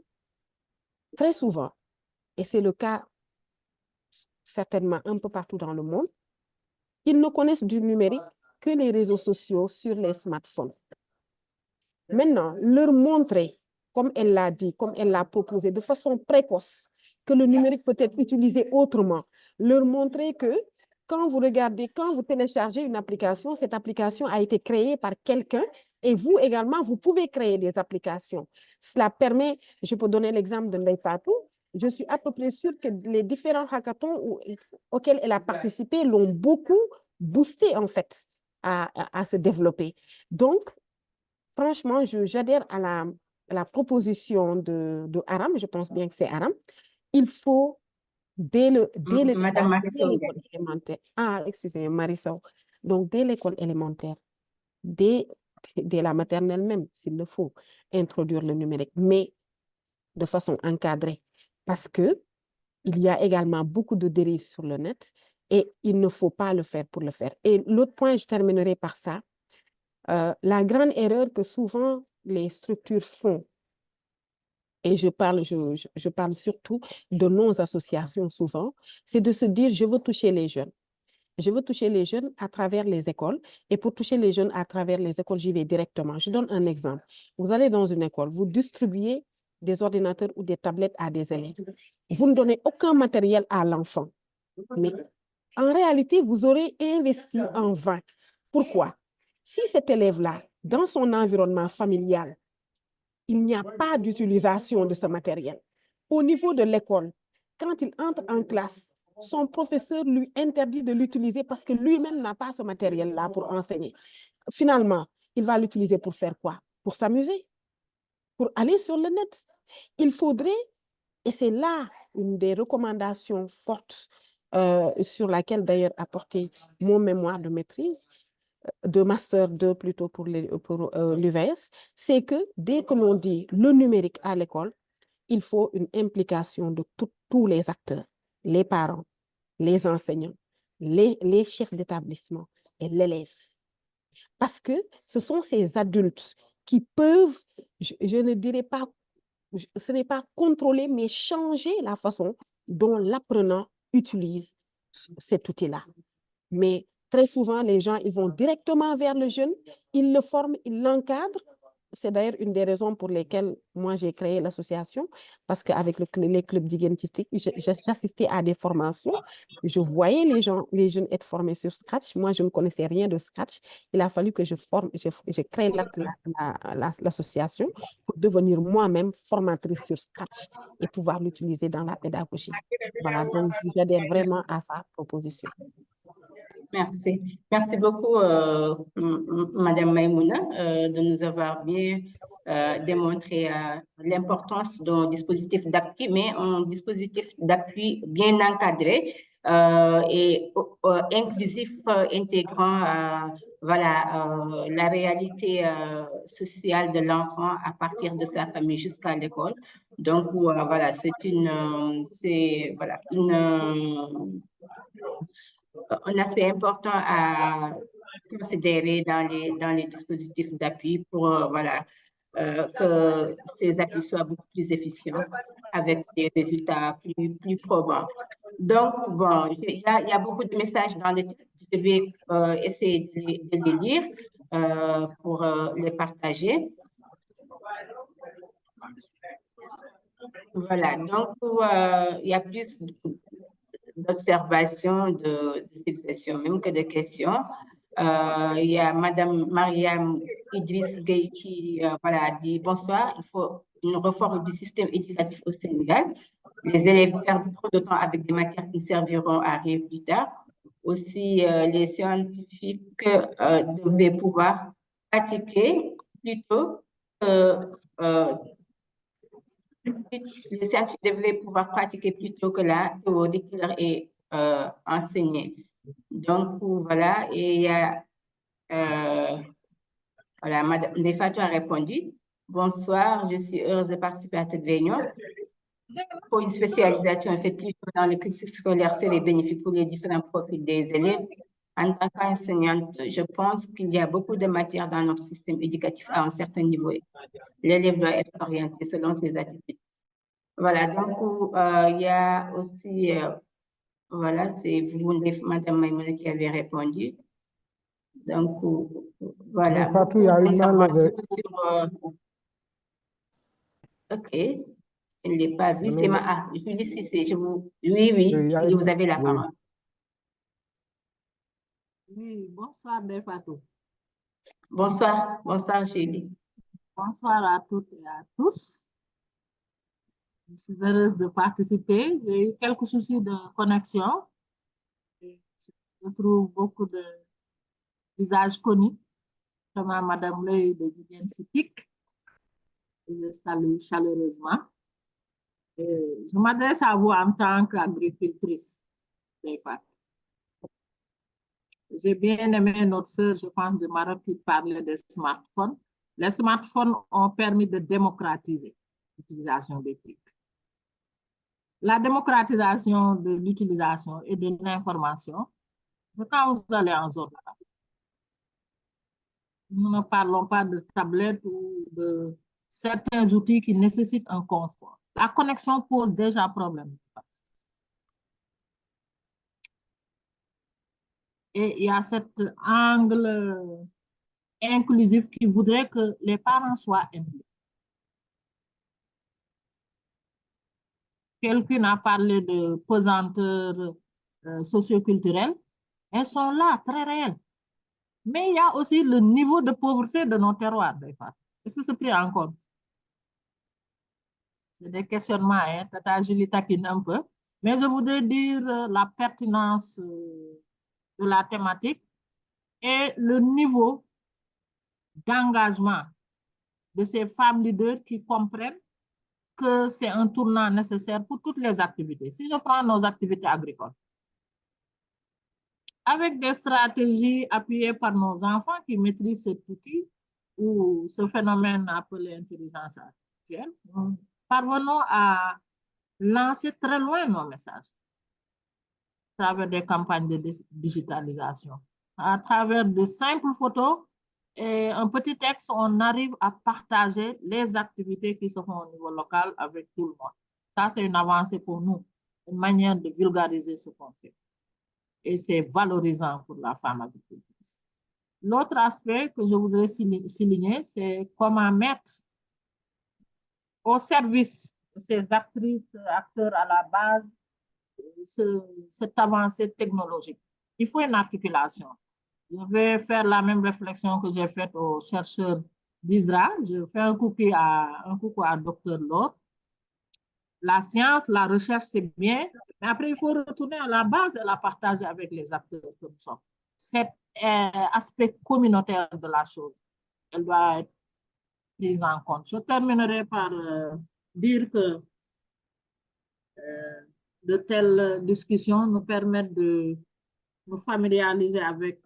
très souvent, et c'est le cas certainement un peu partout dans le monde, ils ne connaissent du numérique que les réseaux sociaux sur les smartphones. Maintenant, leur montrer, comme elle l'a dit, comme elle l'a proposé, de façon précoce, que le numérique peut être utilisé autrement, leur montrer que quand vous regardez, quand vous téléchargez une application, cette application a été créée par quelqu'un et vous également, vous pouvez créer des applications. Cela permet, je peux donner l'exemple de Ndeye Fatou, je suis à peu près sûre que les différents hackathons auxquels elle a participé l'ont beaucoup boosté en fait à se développer. Donc, franchement, j'adhère à la proposition de Aram, je pense bien que c'est Aram. Il faut, dès Madame l'école élémentaire, excusez-moi, Marisol. Donc, dès l'école élémentaire, dès la maternelle même, s'il le faut, introduire le numérique, mais de façon encadrée. Parce que il y a également beaucoup de dérives sur le net et il ne faut pas le faire pour le faire. Et l'autre point, je terminerai par ça. La grande erreur que souvent les structures font, et je parle surtout de nos associations souvent, c'est de se dire, je veux toucher les jeunes. Je veux toucher les jeunes à travers les écoles. Et pour toucher les jeunes à travers les écoles, j'y vais directement. Je donne un exemple. Vous allez dans une école, vous distribuez des ordinateurs ou des tablettes à des élèves. Vous ne donnez aucun matériel à l'enfant. Mais en réalité, vous aurez investi en vain. Pourquoi? Si cet élève-là, dans son environnement familial, il n'y a pas d'utilisation de ce matériel. Au niveau de l'école, quand il entre en classe, son professeur lui interdit de l'utiliser parce que lui-même n'a pas ce matériel-là pour enseigner. Finalement, il va l'utiliser pour faire quoi? Pour s'amuser, pour aller sur le net. Il faudrait, et c'est là une des recommandations fortes sur laquelle d'ailleurs a porté mon mémoire de maîtrise, de Master 2 plutôt pour l'UVS, c'est que dès que l'on dit le numérique à l'école, il faut une implication de tous les acteurs, les parents, les enseignants, les chefs d'établissement et l'élève. Parce que ce sont ces adultes qui peuvent, je ne dirais pas, ce n'est pas contrôler, mais changer la façon dont l'apprenant utilise cet outil-là. Mais très souvent, les gens, ils vont directement vers le jeune, ils le forment, ils l'encadrent. C'est d'ailleurs une des raisons pour lesquelles moi j'ai créé l'association, parce qu'avec les clubs d'identité, j'assistais à des formations, je voyais les jeunes être formés sur Scratch. Moi, je ne connaissais rien de Scratch. Il a fallu que je crée l'association pour devenir moi-même formatrice sur Scratch et pouvoir l'utiliser dans la pédagogie. Voilà, donc j'adhère vraiment à sa proposition. Merci. Merci beaucoup, Madame Maïmouna, de nous avoir bien démontré l'importance d'un dispositif d'appui, mais un dispositif d'appui bien encadré et inclusif, intégrant voilà, la réalité sociale de l'enfant à partir de sa famille jusqu'à l'école. Donc, voilà, c'est un aspect important à considérer dans les dispositifs d'appui pour voilà, que ces appuis soient beaucoup plus efficients avec des résultats plus probants. Donc, bon, il y a beaucoup de messages dans les textes. Je vais essayer de les lire pour les partager. Voilà, donc il y a plus d'observations, de suggestions, même que de questions. Il y a Madame Mariam Idriss Gueye qui voilà, dit « Bonsoir, il faut une réforme du système éducatif au Sénégal. Les élèves perdent trop de temps avec des matières qui ne serviront à rien plus tard. Aussi, les scientifiques devraient pouvoir pratiquer plutôt les scientifiques devraient pouvoir pratiquer plutôt que la théorie qui leur est enseignée. » Donc, voilà, et il y a, voilà, Madame Ndeye Fatou a répondu. « Bonsoir, je suis heureuse de participer à cette réunion. Pour une spécialisation faite plutôt dans le cursus scolaire, c'est les bénéfices pour les différents profils des élèves. En tant qu'enseignante, je pense qu'il y a beaucoup de matières dans notre système éducatif à un certain niveau. L'élève doit être orienté selon ses attitudes. » Voilà, donc il y a aussi, voilà, c'est vous, Madame Maïmouna, qui avez répondu. Donc, voilà, Mais Fatou, il y beaucoup a une main d'informations levée. sur... OK, je ne l'ai pas vu. C'est ma... Ah, Julie Cissé, je vous... Oui, Il y a Julie, une... vous avez la Oui. parole. Oui, bonsoir, Ndeye Fatou. Bonsoir, bonsoir, Julie. Bonsoir à toutes et à tous. Je suis heureuse de participer. J'ai eu quelques soucis de connexion. Je trouve beaucoup de visages connus, notamment Madame Ley de Vivienne Sitik. Je salue chaleureusement. Je m'adresse à vous en tant qu'agricultrice, Ndeye Fatou. J'ai bien aimé notre sœur, je pense, de Maroc qui parlait des smartphones. Les smartphones ont permis de démocratiser l'utilisation des TIC. La démocratisation de l'utilisation et de l'information, c'est quand vous allez en zone rurale. Nous ne parlons pas de tablettes ou de certains outils qui nécessitent un confort. La connexion pose déjà problème. Et il y a cet angle inclusif qui voudrait que les parents soient impliqués. Quelqu'un a parlé de pesanteur socioculturelle. Elles sont là, très réelles. Mais il y a aussi le niveau de pauvreté de nos terroirs. Est-ce que c'est pris en compte? C'est des questionnements, hein? Tata Julie taquine un peu. Mais je voudrais dire la pertinence de la thématique et le niveau d'engagement de ces femmes leaders qui comprennent que c'est un tournant nécessaire pour toutes les activités. Si je prends nos activités agricoles, avec des stratégies appuyées par nos enfants qui maîtrisent cet outil ou ce phénomène appelé intelligence artificielle, nous parvenons à lancer très loin nos messages à travers des campagnes de digitalisation. À travers de simples photos et un petit texte, on arrive à partager les activités qui se font au niveau local avec tout le monde. Ça, c'est une avancée pour nous, une manière de vulgariser ce qu'on fait. Et c'est valorisant pour la femme agricultrice. L'autre aspect que je voudrais souligner, c'est comment mettre au service de ces actrices, acteurs à la base, cette avancée technologique. Il faut une articulation. Je vais faire la même réflexion que j'ai faite aux chercheurs d'ISRA. Je fais un coucou à Dr. Lord. La science, la recherche, c'est bien, mais après, il faut retourner à la base et la partager avec les acteurs que nous sommes. Cet aspect communautaire de la chose, elle doit être prise en compte. Je terminerai par dire que de telles discussions nous permettent de nous familiariser avec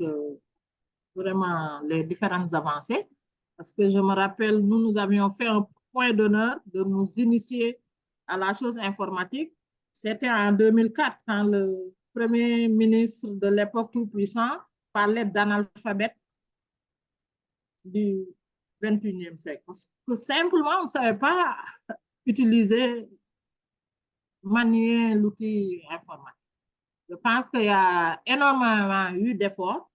vraiment les différentes avancées. Parce que je me rappelle, nous avions fait un point d'honneur de nous initier à la chose informatique. C'était en 2004, quand le premier ministre de l'époque tout-puissant parlait d'analphabète du 21e siècle. Parce que simplement, on ne savait pas utiliser, manier l'outil informatique. Je pense qu'il y a énormément eu d'efforts.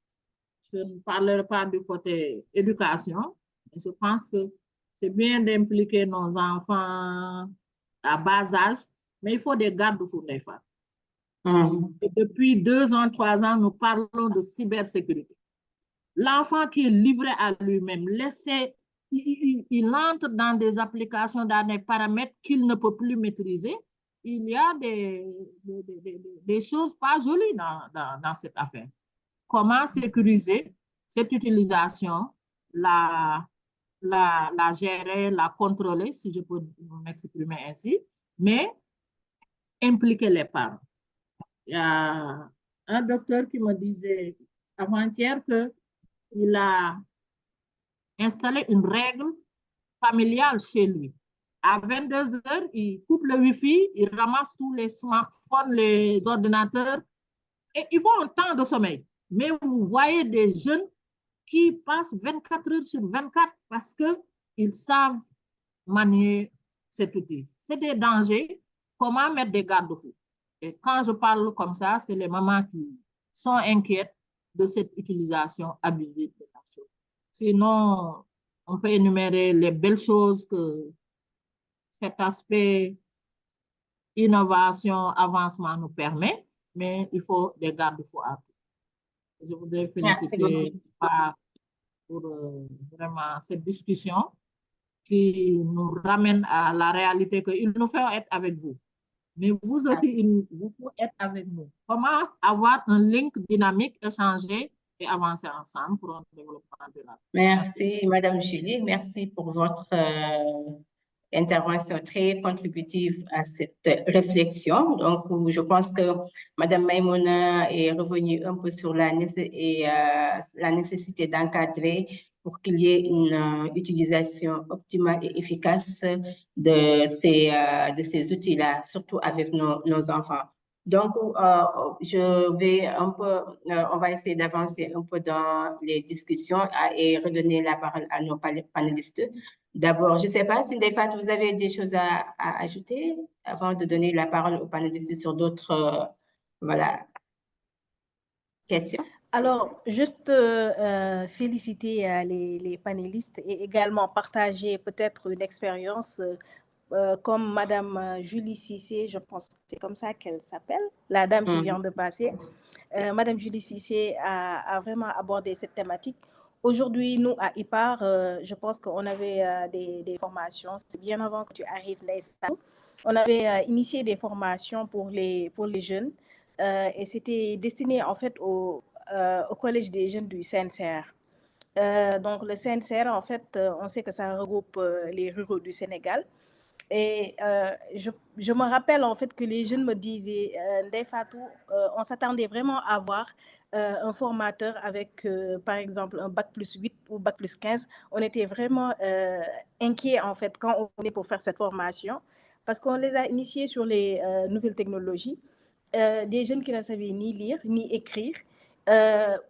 Je ne parlerai pas du côté éducation, mais je pense que c'est bien d'impliquer nos enfants à bas âge, mais il faut des garde-fous des femmes. Depuis 2 ans, 3 ans, nous parlons de cybersécurité. L'enfant qui est livré à lui-même, il entre dans des applications, dans des paramètres qu'il ne peut plus maîtriser. Il y a des choses pas jolies dans cette affaire. Comment sécuriser cette utilisation, la gérer, la contrôler, si je peux m'exprimer ainsi, mais impliquer les parents. Il y a un docteur qui me disait avant-hier qu'il a installé une règle familiale chez lui. À 22 heures, il coupe le Wi-Fi, il ramasse tous les smartphones, les ordinateurs, et ils font un temps de sommeil. Mais vous voyez des jeunes qui passent 24 heures sur 24 parce qu'ils savent manier cet outil. c'est des dangers. Comment mettre des garde-fous? Et quand je parle comme ça, c'est les mamans qui sont inquiètes de cette utilisation abusive de la chose. Sinon, on peut énumérer les belles choses que cet aspect innovation, avancement nous permet, mais il faut des garde-fous à tout. Je voudrais féliciter pour vraiment cette discussion qui nous ramène à la réalité qu'il nous faut être avec vous. Mais vous aussi, il vous faut être avec nous. Comment avoir un link dynamique, échanger et avancer ensemble pour un développement durable. Merci, Madame Julie. Merci pour votre intervention très contributive à cette réflexion. Donc, je pense que Madame Maïmouna est revenue un peu sur la nécessité d'encadrer pour qu'il y ait une utilisation optimale et efficace de ces outils-là, surtout avec nos enfants. Donc, je vais un peu, on va essayer d'avancer un peu dans les discussions et redonner la parole à nos panélistes. D'abord, je ne sais pas si Ndefat, vous avez des choses à ajouter avant de donner la parole aux panélistes sur d'autres questions. Alors, juste féliciter les panélistes et également partager peut-être une expérience comme Madame Julie Cissé, je pense que c'est comme ça qu'elle s'appelle, la dame qui vient de passer. Madame Julie Cissé a vraiment abordé cette thématique. Aujourd'hui, nous, à IPAR, je pense qu'on avait des formations. C'est bien avant que tu arrives là. On avait initié des formations pour les jeunes et c'était destiné en fait au Collège des jeunes du CNCR. Donc, le CNCR, en fait, on sait que ça regroupe les ruraux du Sénégal. Et je me rappelle en fait que les jeunes me disaient, Ndeye Fatou, on s'attendait vraiment à voir un formateur avec, par exemple, un bac plus 8 ou bac plus 15. On était vraiment inquiets en fait quand on venait pour faire cette formation parce qu'on les a initiés sur les nouvelles technologies. Des jeunes qui ne savaient ni lire ni écrire.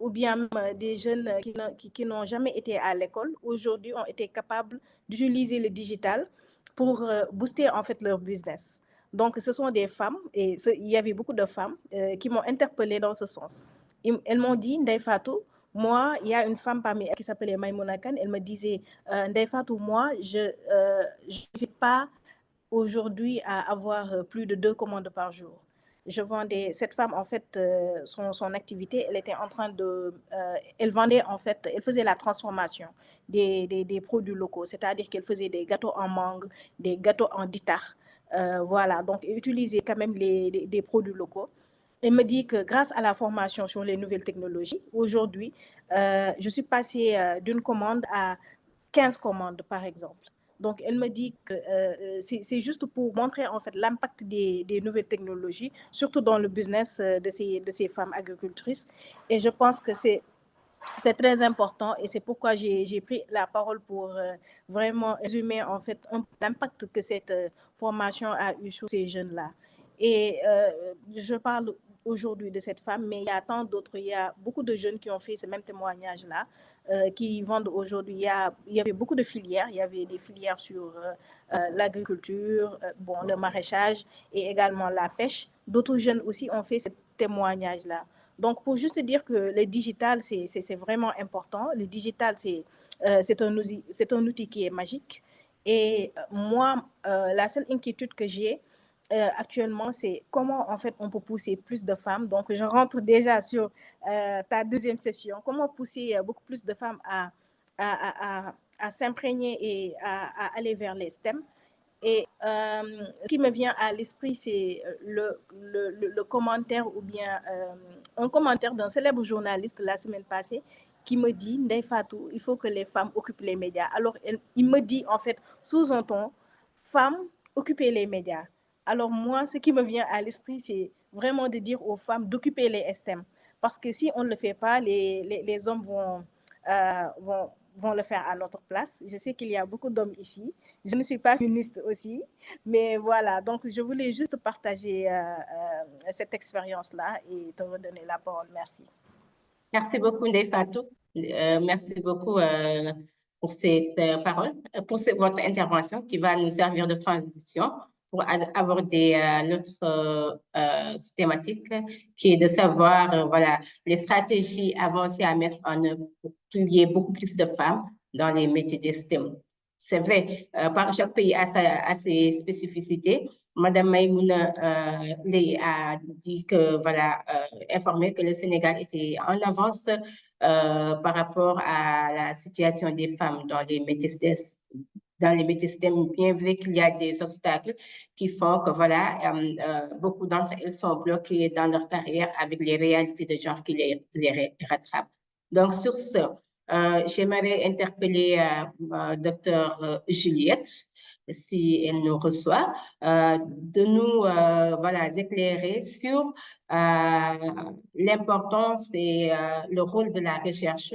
Ou bien des jeunes qui n'ont jamais été à l'école, aujourd'hui ont été capables d'utiliser le digital pour booster en fait leur business. Donc, ce sont des femmes, et il y avait beaucoup de femmes qui m'ont interpellée dans ce sens. Elles m'ont dit, Ndeye Fatou, moi, il y a une femme parmi elles qui s'appelait Maïmouna Kane, elle me disait, Ndeye Fatou, moi, je ne vais pas aujourd'hui à avoir plus de 2 commandes par jour. Je vendais, cette femme, en fait, son activité, elle était en train de, elle vendait, en fait, elle faisait la transformation des produits locaux, c'est-à-dire qu'elle faisait des gâteaux en mangue, des gâteaux en ditar, voilà, donc utiliser quand même des produits locaux. Elle me dit que grâce à la formation sur les nouvelles technologies, aujourd'hui, je suis passée d'une commande à 15 commandes, par exemple. Donc, elle me dit que c'est juste pour montrer en fait l'impact des nouvelles technologies, surtout dans le business de ces femmes agricultrices. Et je pense que c'est très important et c'est pourquoi j'ai pris la parole pour vraiment résumer en fait l'impact que cette formation a eu sur ces jeunes-là. Et je parle aujourd'hui de cette femme, mais il y a tant d'autres, il y a beaucoup de jeunes qui ont fait ce même témoignage-là, qui vendent aujourd'hui. Il y avait beaucoup de filières, il y avait des filières sur l'agriculture, bon, le maraîchage et également la pêche. D'autres jeunes aussi ont fait ce témoignage-là. Donc, pour juste dire que le digital, c'est vraiment important. Le digital, c'est un outil qui est magique. Et moi, la seule inquiétude que j'ai actuellement, c'est comment, en fait, on peut pousser plus de femmes. Donc, je rentre déjà sur ta deuxième session. Comment pousser beaucoup plus de femmes à s'imprégner et à aller vers les STEM. Et ce qui me vient à l'esprit, c'est le commentaire ou bien un commentaire d'un célèbre journaliste la semaine passée qui me dit, Ndeye Fatou, il faut que les femmes occupent les médias. Alors, il me dit en fait, sous un ton, femmes, occupez les médias. Alors moi, ce qui me vient à l'esprit, c'est vraiment de dire aux femmes d'occuper les STEM. Parce que si on ne le fait pas, les hommes vont le faire à notre place. Je sais qu'il y a beaucoup d'hommes ici. Je ne suis pas féministe aussi. Mais voilà, donc je voulais juste partager cette expérience-là et te redonner la parole. Merci. Merci beaucoup, Ndeye Fatou. Merci beaucoup pour cette parole, pour votre intervention qui va nous servir de transition pour aborder l'autre thématique qui est de savoir voilà, les stratégies avancées à mettre en œuvre pour qu'il y ait beaucoup plus de femmes dans les métiers de STEM. C'est vrai, chaque pays a ses spécificités. Madame Maïmouna a dit que, voilà, informé que le Sénégal était en avance par rapport à la situation des femmes dans les métiers STEM, bien vrai qu'il y a des obstacles qui font que, voilà, beaucoup d'entre elles sont bloquées dans leur carrière avec les réalités de genre qui les rattrapent. Donc, sur ce, j'aimerais interpeller Dr. Juliette, si elle nous reçoit, de nous voilà, éclairer sur l'importance et le rôle de la recherche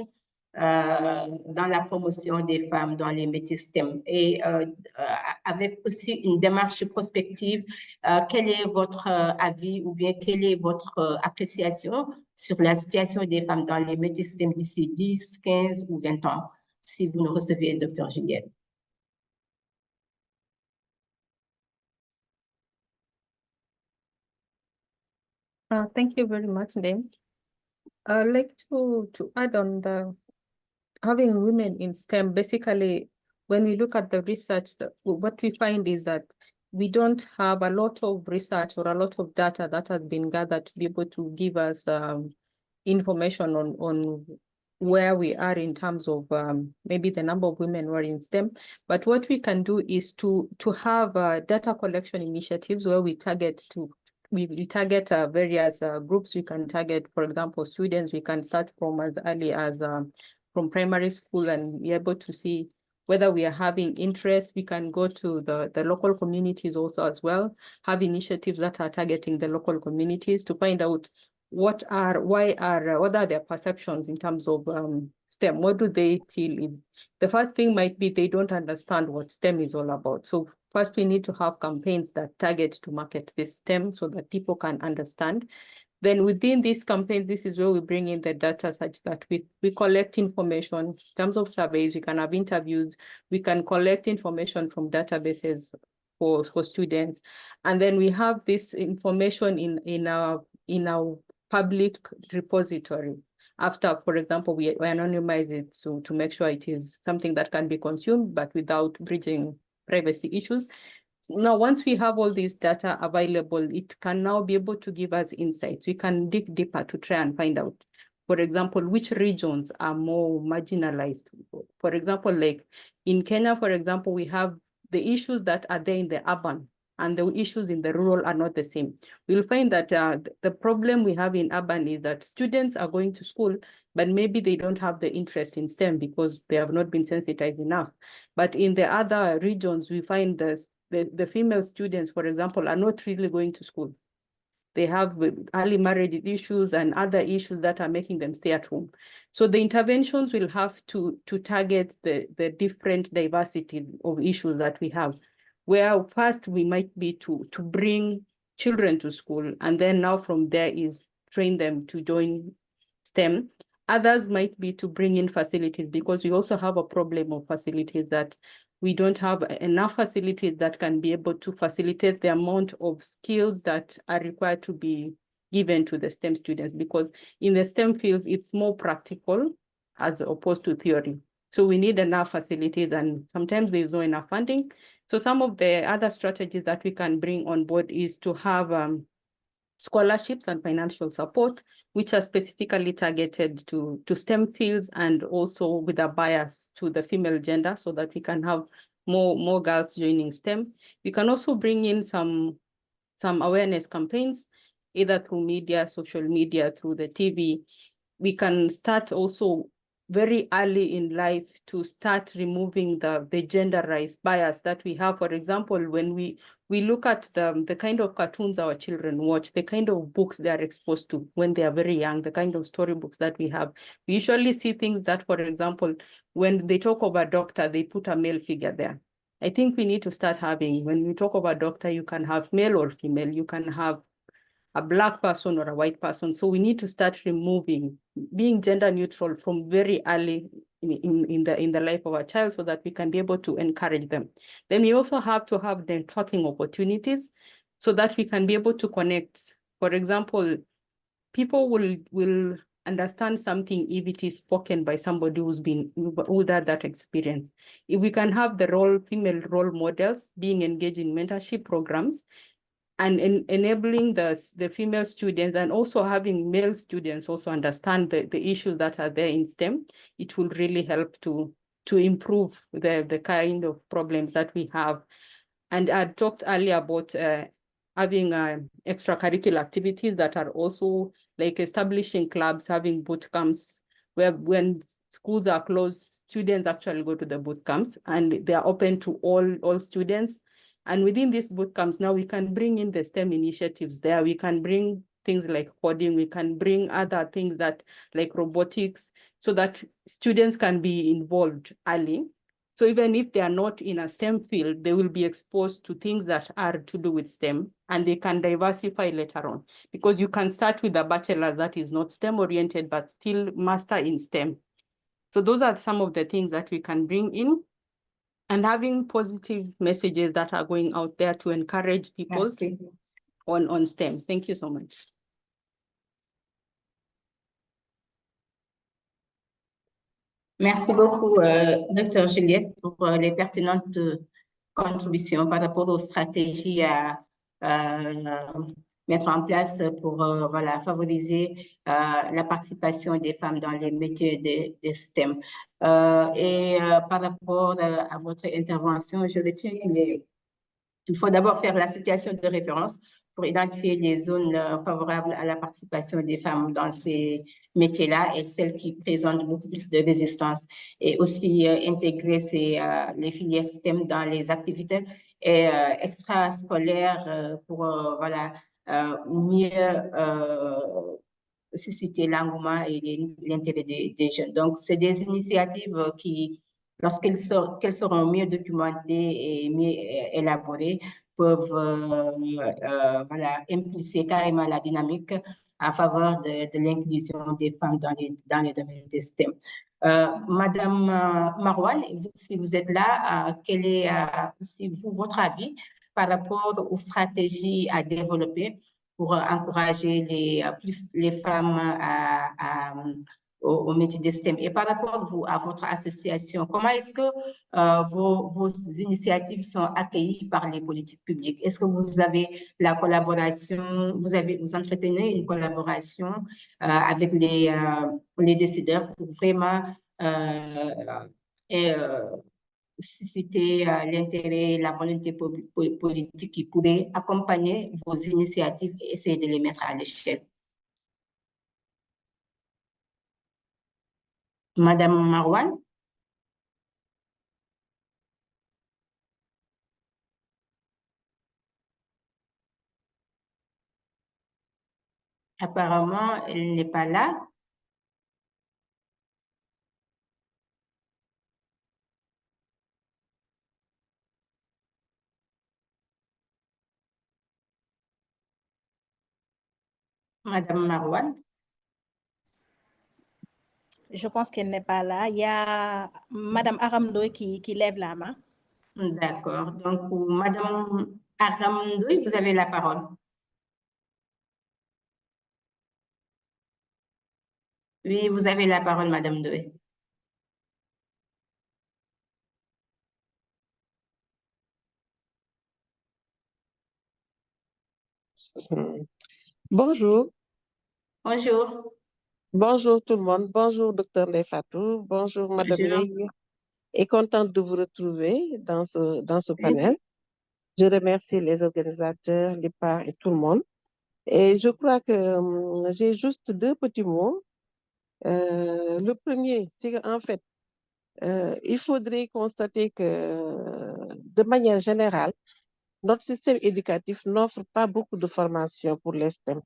dans la promotion des femmes dans les métiers STEM et avec aussi une démarche prospective. Quel est votre avis ou bien quelle est votre appréciation sur la situation des femmes dans les métiers STEM d'ici 10, 15 ou 20 ans, si vous nous recevez, Dr. Juliette? Thank you very much, Dame. I'd like to add on the having women in STEM. Basically, when we look at the research, what we find is that we don't have a lot of research or a lot of data that has been gathered to be able to give us information on where we are in terms of maybe the number of women who are in STEM. But what we can do is to have data collection initiatives where we target various groups. We can target, for example, students. We can start from as early as from primary school and be able to see whether we are having interest. We can go to the local communities also as well, have initiatives that are targeting the local communities to find out what are their perceptions in terms of STEM. What do they feel is the first thing might be they don't understand what STEM is all about. So first we need to have campaigns that target to market this STEM so that people can understand. Then within these campaigns, this is where we bring in the data such that we collect information in terms of surveys. We can have interviews. We can collect information from databases for students. And then we have this information in our public repository. After, for example, we anonymize it to make sure it is something that can be consumed, but without breaching privacy issues. Now, once we have all this data available, it can now be able to give us insights. We can dig deeper to try and find out, for example, which regions are more marginalized. For example, like in Kenya, for example, we have the issues that are there in the urban and the issues in the rural are not the same. We'll find that the problem we have in urban is that students are going to school, but maybe they don't have the interest in STEM because they have not been sensitized enough. But in the other regions, we find the female students, for example, are not really going to school. They have early marriage issues and other issues that are making them stay at home. So the interventions will have to target the different diversity of issues that we have, where first we might be to bring children to school, and then now from there is train them to join STEM. Others might be to bring in facilities, because we also have a problem of facilities, that we don't have enough facilities that can be able to facilitate the amount of skills that are required to be given to the STEM students, because in the STEM fields, it's more practical as opposed to theory. So we need enough facilities, and sometimes there's not enough funding. So some of the other strategies that we can bring on board is to have scholarships and financial support, which are specifically targeted to STEM fields, and also with a bias to the female gender, so that we can have more girls joining STEM. We can also bring in some awareness campaigns, either through media, social media, through the TV. We can start also very early in life to start removing the genderized bias that we have. For example, when we look at the kind of cartoons our children watch, the kind of books they are exposed to when they are very young, the kind of storybooks that we have, we usually see things that, for example, when they talk of a doctor, they put a male figure there. I think we need to start having, when we talk about doctor, you can have male or female, you can have a Black person or a white person. So we need to start removing, being gender neutral from very early in the life of a child so that we can be able to encourage them. Then we also have to have networking opportunities so that we can be able to connect. For example, people will understand something if it is spoken by somebody who had that experience. If we can have the female role models being engaged in mentorship programs and enabling the female students and also having male students also understand the issues that are there in STEM, it will really help to improve the kind of problems that we have. And I talked earlier about having extracurricular activities that are also like establishing clubs, having boot camps, where when schools are closed, students actually go to the boot camps and they are open to all students. And within these boot camps, now we can bring in the STEM initiatives there. We can bring things like coding, we can bring other things that like robotics, so that students can be involved early. So even if they are not in a STEM field, they will be exposed to things that are to do with STEM, and they can diversify later on. Because you can start with a bachelor that is not STEM oriented, but still master in STEM. So those are some of the things that we can bring in, and having positive messages that are going out there to encourage people on STEM. Thank you so much. Merci beaucoup, Dr. Juliette, pour les pertinentes contributions par rapport aux stratégies à mettre en place pour voilà, favoriser la participation des femmes dans les métiers de STEM. Et par rapport à votre intervention, je retiens qu'il faut d'abord faire la situation de référence pour identifier les zones favorables à la participation des femmes dans ces métiers-là et celles qui présentent beaucoup plus de résistance, et aussi intégrer les filières STEM dans les activités extrascolaires pour voilà, mieux susciter l'engouement et l'intérêt des jeunes. Donc, c'est des initiatives qui, lorsqu'elles seront mieux documentées et mieux élaborées, peuvent voilà, impulser carrément la dynamique en faveur de l'inclusion des femmes dans les domaines des STEM. Madame Marwan, si vous êtes là, quel est aussi votre avis par rapport aux stratégies à développer pour encourager plus les femmes au métier de STEM? Et par rapport à votre association, comment est-ce que vos initiatives sont accueillies par les politiques publiques? Est-ce que vous avez la collaboration, vous entretenez une collaboration avec les décideurs pour vraiment susciter l'intérêt, la volonté politique qui pourrait accompagner vos initiatives et essayer de les mettre à l'échelle? Madame Marwan? Apparemment, elle n'est pas là. Madame Marwan? Je pense qu'elle n'est pas là. Il y a Madame Aramdoy qui lève la main. D'accord. Donc, Madame Aramdoy, vous avez la parole. Oui, vous avez la parole, Madame Doy. Bonjour. Bonjour. Bonjour tout le monde. Bonjour, Dr. Lefatou. Bonjour, Madame Ley. Et contente de vous retrouver dans ce panel. Je remercie les organisateurs, les parts et tout le monde. Et je crois que j'ai juste deux petits mots. Le premier, c'est qu'en fait, il faudrait constater que, de manière générale, notre système éducatif n'offre pas beaucoup de formation pour les STEM.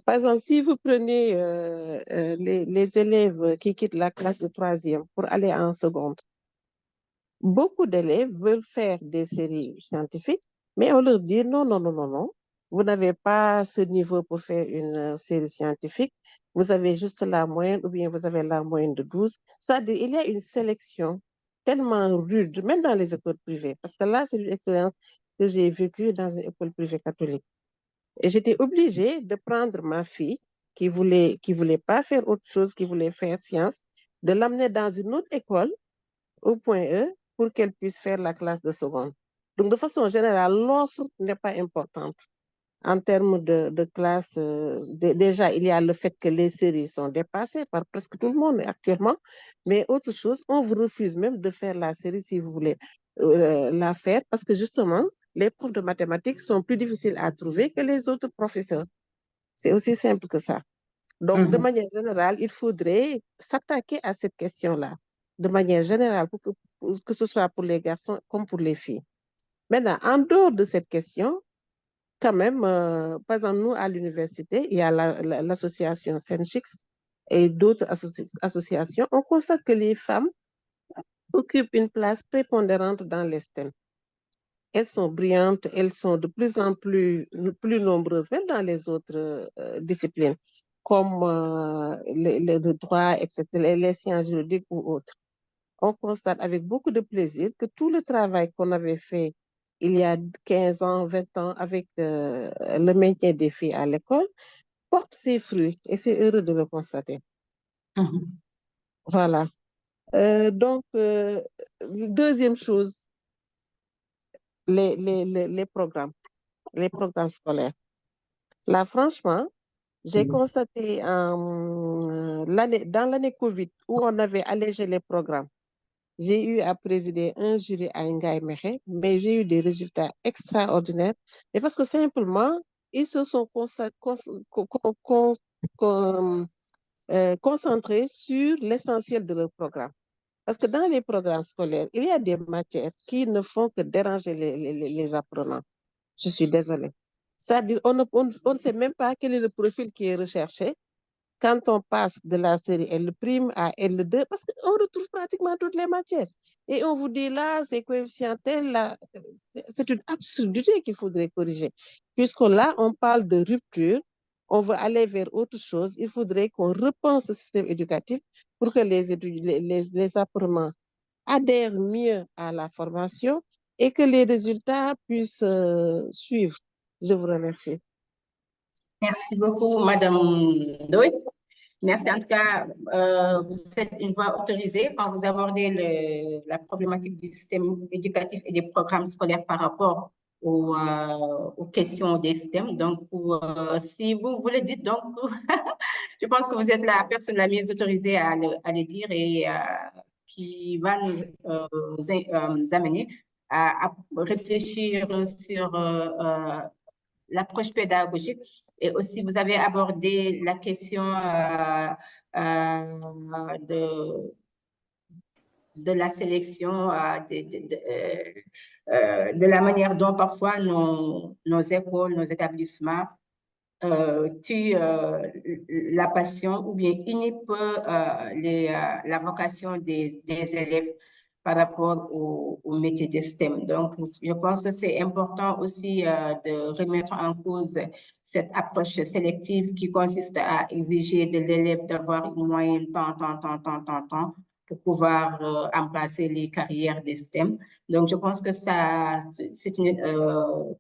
Par exemple, si vous prenez les élèves qui quittent la classe de 3e pour aller en seconde, beaucoup d'élèves veulent faire des séries scientifiques, Mais on leur dit non, non, non, non, non. Vous n'avez pas ce niveau pour faire une série scientifique. Vous avez juste la moyenne ou bien vous avez la moyenne de 12. C'est-à-dire il y a une sélection tellement rude, même dans les écoles privées. Parce que là, c'est une expérience que j'ai vécue dans une école privée catholique. Et j'étais obligée de prendre ma fille qui voulait pas faire autre chose, qui voulait faire science, de l'amener dans une autre école au point E pour qu'elle puisse faire la classe de seconde. Donc, de façon générale, l'offre n'est pas importante. En termes de classe, déjà, il y a le fait que les séries sont dépassées par presque tout le monde actuellement. Mais autre chose, on vous refuse même de faire la série si vous voulez la faire parce que justement, les profs de mathématiques sont plus difficiles à trouver que les autres professeurs. C'est aussi simple que ça. Donc, de manière générale, il faudrait s'attaquer à cette question-là, de manière générale, pour que ce soit pour les garçons comme pour les filles. Maintenant, en dehors de cette question, quand même, par exemple, nous, à l'université, il y a l'association Senchix et d'autres associations. On constate que les femmes occupent une place prépondérante dans les STEM. Elles sont brillantes, elles sont de plus en plus nombreuses, même dans les autres disciplines, comme le droit, etc., les sciences juridiques ou autres. On constate avec beaucoup de plaisir que tout le travail qu'on avait fait il y a 15 ans, 20 ans avec le maintien des filles à l'école porte ses fruits et c'est heureux de le constater. Voilà. Donc, deuxième chose, les programmes scolaires. Là, franchement, j'ai constaté dans l'année COVID où on avait allégé les programmes, j'ai eu à présider un jury à Ngaye Mékhé, mais j'ai eu des résultats extraordinaires. Et parce que simplement, ils se sont concentrés sur l'essentiel de leur programme. Parce que dans les programmes scolaires, il y a des matières qui ne font que déranger les apprenants. Je suis désolée. C'est-à-dire, on ne sait même pas quel est le profil qui est recherché quand on passe de la série L' à L2, parce qu'on retrouve pratiquement toutes les matières. Et on vous dit là, c'est coefficient tel, là, c'est une absurdité qu'il faudrait corriger. Puisque là, on parle de rupture, on veut aller vers autre chose, il faudrait qu'on repense le système éducatif pour que les apprenants adhèrent mieux à la formation et que les résultats puissent suivre. Je vous remercie. Merci beaucoup, Madame Doy. Merci. En tout cas, vous êtes une voix autorisée quand vous abordez la problématique du système éducatif et des programmes scolaires par rapport aux questions des systèmes. Donc, si vous le dites, donc, je pense que vous êtes la personne la mieux autorisée à le dire et qui va nous amener à réfléchir sur l'approche pédagogique. Et aussi, vous avez abordé la question de la sélection, de la manière dont parfois nos écoles, nos établissements tuent la passion ou bien inhibent la vocation des élèves par rapport au métier des STEM. Donc, je pense que c'est important aussi de remettre en cause cette approche sélective qui consiste à exiger de l'élève d'avoir une moyenne tant pour pouvoir embrasser les carrières des STEM. Donc, je pense que c'est une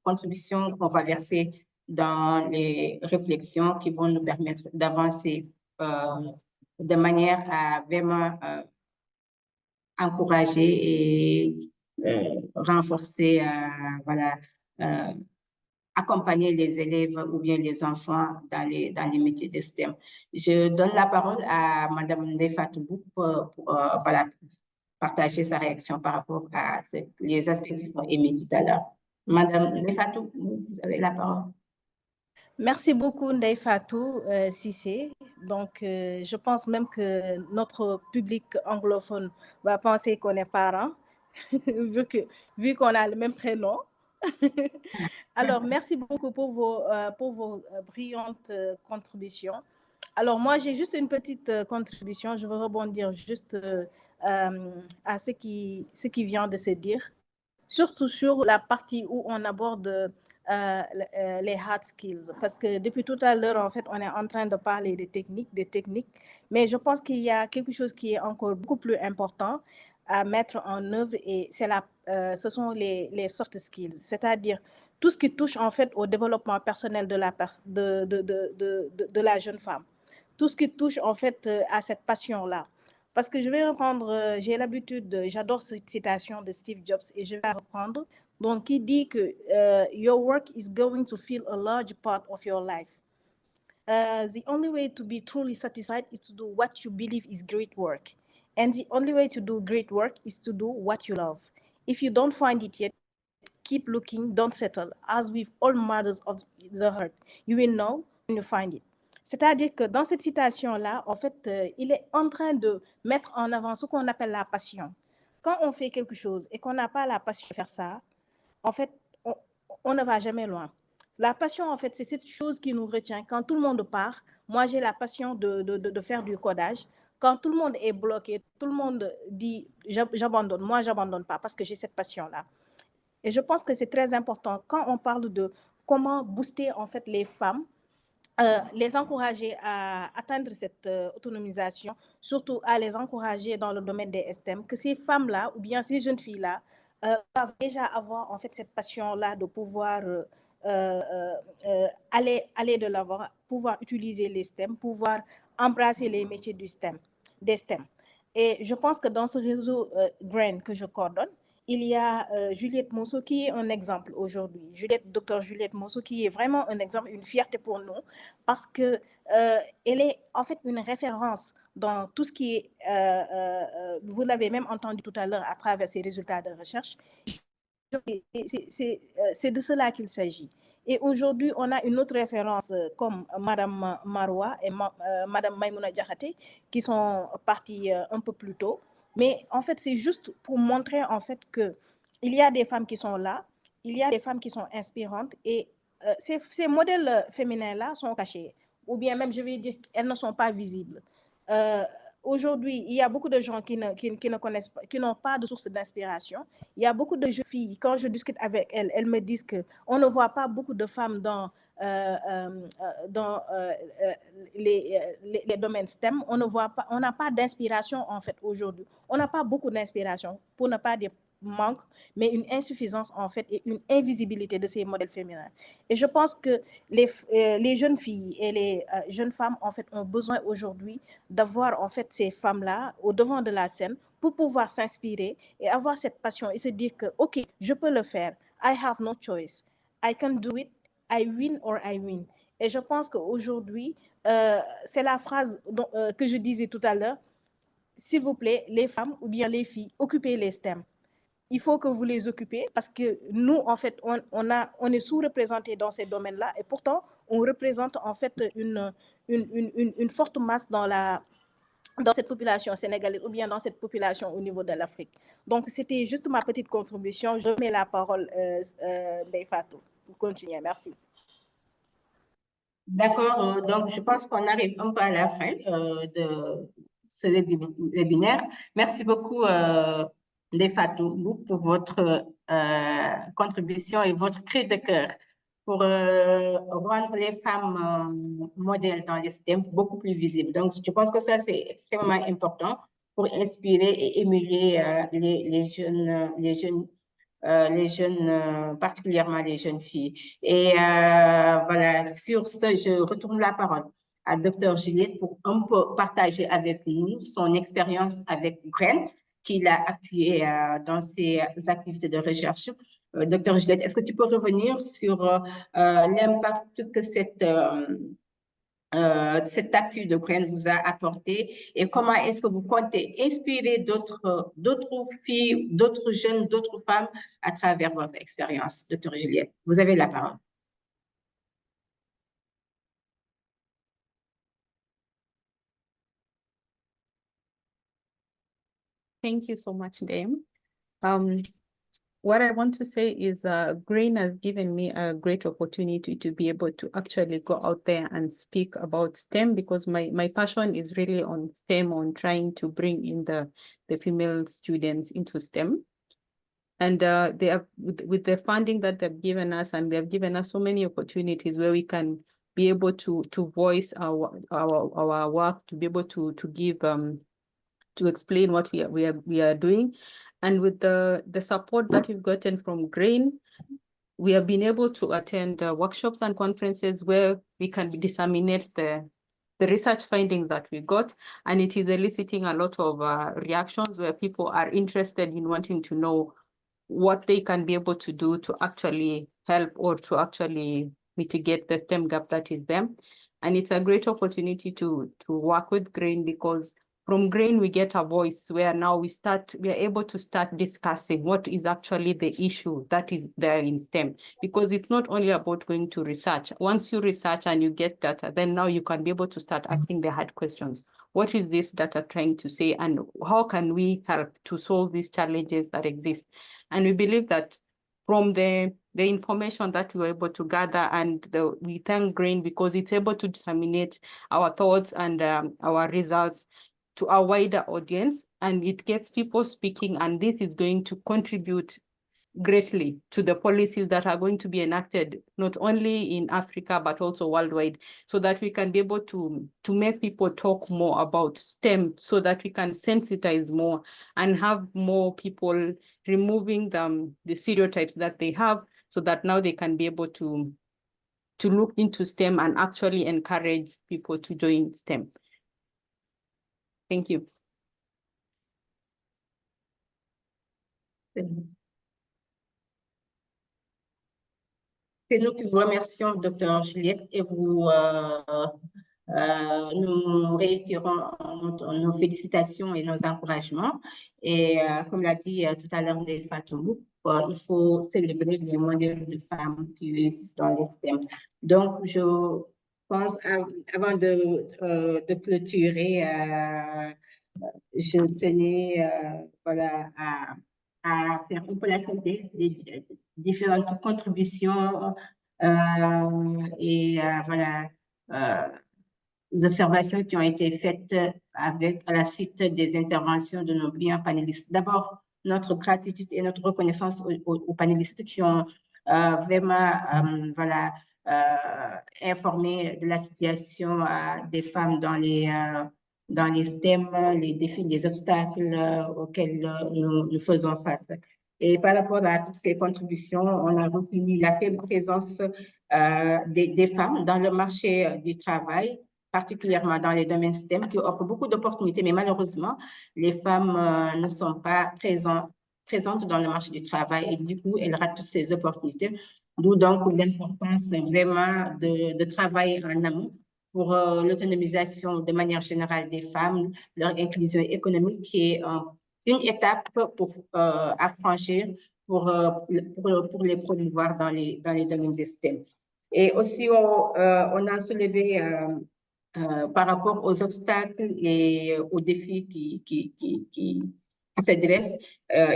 contribution qu'on va verser dans les réflexions qui vont nous permettre d'avancer de manière à vraiment encourager et renforcer, accompagner les élèves ou bien les enfants dans les métiers de STEM. Je donne la parole à Madame Ndeye-Fatou Mboup pour partager sa réaction par rapport à les aspects qui sont émis tout à l'heure. Madame Ndeye-Fatou, vous avez la parole. Merci beaucoup, Ndeye Fatou Cissé. Donc, je pense même que notre public anglophone va penser qu'on est parents, vu qu'on a le même prénom. Alors, merci beaucoup pour vos brillantes contributions. Alors, moi, j'ai juste une petite contribution. Je veux rebondir juste à ce qui vient de se dire. surtout sur la partie où on aborde les hard skills. Parce que depuis tout à l'heure, en fait, on est en train de parler des techniques, mais je pense qu'il y a quelque chose qui est encore beaucoup plus important à mettre en œuvre et ce sont les soft skills, c'est-à-dire tout ce qui touche en fait au développement personnel de la jeune femme, tout ce qui touche en fait à cette passion-là. Parce que je vais reprendre, j'ai l'habitude, j'adore cette citation de Steve Jobs et je vais la reprendre. Donc, il dit que your work is going to fill a large part of your life. The only way to be truly satisfied is to do what you believe is great work. And the only way to do great work is to do what you love. If you don't find it yet, keep looking, don't settle. As with all matters of the heart, you will know when you find it. C'est-à-dire que dans cette citation-là, en fait, il est en train de mettre en avant ce qu'on appelle la passion. Quand on fait quelque chose et qu'on n'a pas la passion de faire ça, en fait, on ne va jamais loin. La passion, en fait, c'est cette chose qui nous retient. Quand tout le monde part, moi, j'ai la passion de faire du codage. Quand tout le monde est bloqué, tout le monde dit j'abandonne. Moi, j'abandonne pas parce que j'ai cette passion-là. Et je pense que c'est très important quand on parle de comment booster en fait les femmes, les encourager à atteindre cette autonomisation, surtout à les encourager dans le domaine des STEM, que ces femmes-là ou bien ces jeunes filles-là doivent déjà avoir en fait cette passion-là de pouvoir aller de l'avant, pouvoir utiliser les STEM, pouvoir embrasser les métiers des STEM. Et je pense que dans ce réseau GRAIN que je coordonne, il y a Juliette Mosso qui est un exemple aujourd'hui. Docteur Juliette Mosso qui est vraiment un exemple, une fierté pour nous parce qu'elle est en fait une référence dans tout ce qui est, vous l'avez même entendu tout à l'heure à travers ses résultats de recherche. C'est de cela qu'il s'agit. Et aujourd'hui, on a une autre référence comme Madame Marwa et Madame Maïmouna Diakhaté qui sont parties un peu plus tôt. Mais en fait, c'est juste pour montrer en fait qu'il y a des femmes qui sont là, il y a des femmes qui sont inspirantes et ces modèles féminins-là sont cachés. Ou bien même, je vais dire, elles ne sont pas visibles. Aujourd'hui, il y a beaucoup de gens qui ne connaissent pas, qui n'ont pas de source d'inspiration. Il y a beaucoup de jeunes filles, quand je discute avec elles, elles me disent qu'on ne voit pas beaucoup de femmes dans les domaines STEM. On n'a pas d'inspiration en fait aujourd'hui. On n'a pas beaucoup d'inspiration, pour ne pas dire manque, mais une insuffisance en fait et une invisibilité de ces modèles féminins. Et je pense que les jeunes filles et les jeunes femmes en fait ont besoin aujourd'hui d'avoir en fait ces femmes-là au devant de la scène pour pouvoir s'inspirer et avoir cette passion et se dire que ok, je peux le faire. I have no choice. I can do it. I win or I win. Et je pense qu'aujourd'hui, c'est la phrase que je disais tout à l'heure. S'il vous plaît, les femmes ou bien les filles, occupez les STEM. Il faut que vous les occupez parce que nous, en fait, on est sous-représentés dans ces domaines-là et pourtant, on représente en fait une forte masse dans cette population sénégalaise ou bien dans cette population au niveau de l'Afrique. Donc, c'était juste ma petite contribution. Je mets la parole Ndeye Fatou pour continuer. Merci. D'accord, donc je pense qu'on arrive un peu à la fin de ce webinaire. Merci beaucoup, Ndeye Fatou, pour votre contribution et votre cri de cœur pour rendre les femmes modèles dans les STEM beaucoup plus visibles. Donc, je pense que ça, c'est extrêmement important pour inspirer et émuler les jeunes, particulièrement les jeunes filles. Et voilà, sur ce, je retourne la parole à Dr. Juliette pour un peu partager avec nous son expérience avec GRAIN, qu'il a appuyé dans ses activités de recherche. Dr. Juliette, est-ce que tu peux revenir sur l'impact que cet appui de GRAIN vous a apporté et comment est-ce que vous comptez inspirer d'autres filles, d'autres jeunes, d'autres femmes à travers votre expérience, Dr. Juliette? Vous avez la parole. Thank you so much, Dame. What I want to say is GRAIN has given me a great opportunity to be able to actually go out there and speak about STEM because my passion is really on STEM, on trying to bring in the female students into STEM. And they have, with the funding that they've given us, and they've given us so many opportunities where we can be able to voice our work, to be able to give to explain what we are doing. And with the support that we've gotten from GRAIN, we have been able to attend workshops and conferences where we can disseminate the research findings that we got, and it is eliciting a lot of reactions where people are interested in wanting to know what they can be able to do to actually help or to actually mitigate the STEM gap that is there. And it's a great opportunity to work with GRAIN, because from GRAIN we get a voice where now we are able to start discussing what is actually the issue that is there in STEM, because it's not only about going to research. Once you research and you get data, then now you can be able to start asking the hard questions. What is this data trying to say, and how can we help to solve these challenges that exist? And we believe that from the information that we were able to gather, and we thank GRAIN because it's able to disseminate our thoughts and our results to a wider audience, and it gets people speaking, and this is going to contribute greatly to the policies that are going to be enacted, not only in Africa, but also worldwide, so that we can be able to make people talk more about STEM, so that we can sensitize more and have more people removing the stereotypes that they have, so that now they can be able to look into STEM and actually encourage people to join STEM. Thank you. C'est nous qui vous remercions, Dr. Juliette, et nous réitérons nos félicitations et nos encouragements. Et comme l'a dit tout à l'heure Ndeye Fatou, il faut célébrer les modèles de femmes qui réussissent dans les STEM. Donc, je pense, avant de clôturer, je tenais voilà, à faire un peu la synthèse des différentes contributions et voilà, les observations qui ont été faites à la suite des interventions de nos brillants panélistes. D'abord, notre gratitude et notre reconnaissance aux panélistes qui ont vraiment voilà, informé de la situation des femmes dans les STEM, les défis, les obstacles auxquels nous faisons face. Et par rapport à toutes ces contributions, on a reconnu la faible présence des femmes dans le marché du travail, particulièrement dans les domaines STEM, qui offrent beaucoup d'opportunités, mais malheureusement, les femmes ne sont pas présentes dans le marché du travail, et du coup, elles ratent toutes ces opportunités. D'où donc l'importance vraiment de travailler en amont pour l'autonomisation de manière générale des femmes, leur inclusion économique, qui est une étape à franchir pour les promouvoir dans les domaines des STEM. Et aussi, on a soulevé par rapport aux obstacles et aux défis qui s'adressent,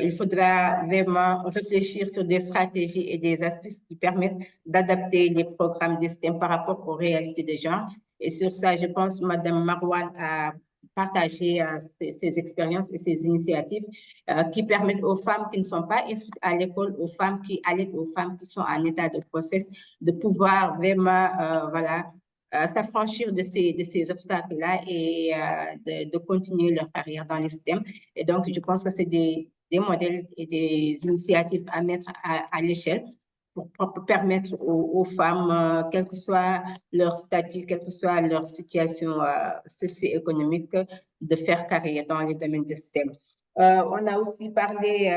il faudra vraiment réfléchir sur des stratégies et des astuces qui permettent d'adapter les programmes des STEM par rapport aux réalités des genres. Et sur ça, je pense que Mme Marouane a partagé ses expériences et ses initiatives qui permettent aux femmes qui ne sont pas inscrites à l'école, aux femmes qui allaitent, aux femmes qui sont en état de grossesse, de pouvoir vraiment voilà, s'affranchir de ces obstacles-là et de continuer leur carrière dans les STEM. Et donc, je pense que c'est des modèles et des initiatives à mettre à l'échelle pour permettre aux femmes, quel que soit leur statut, quelle que soit leur situation socio-économique, de faire carrière dans les domaines des STEM. On a aussi parlé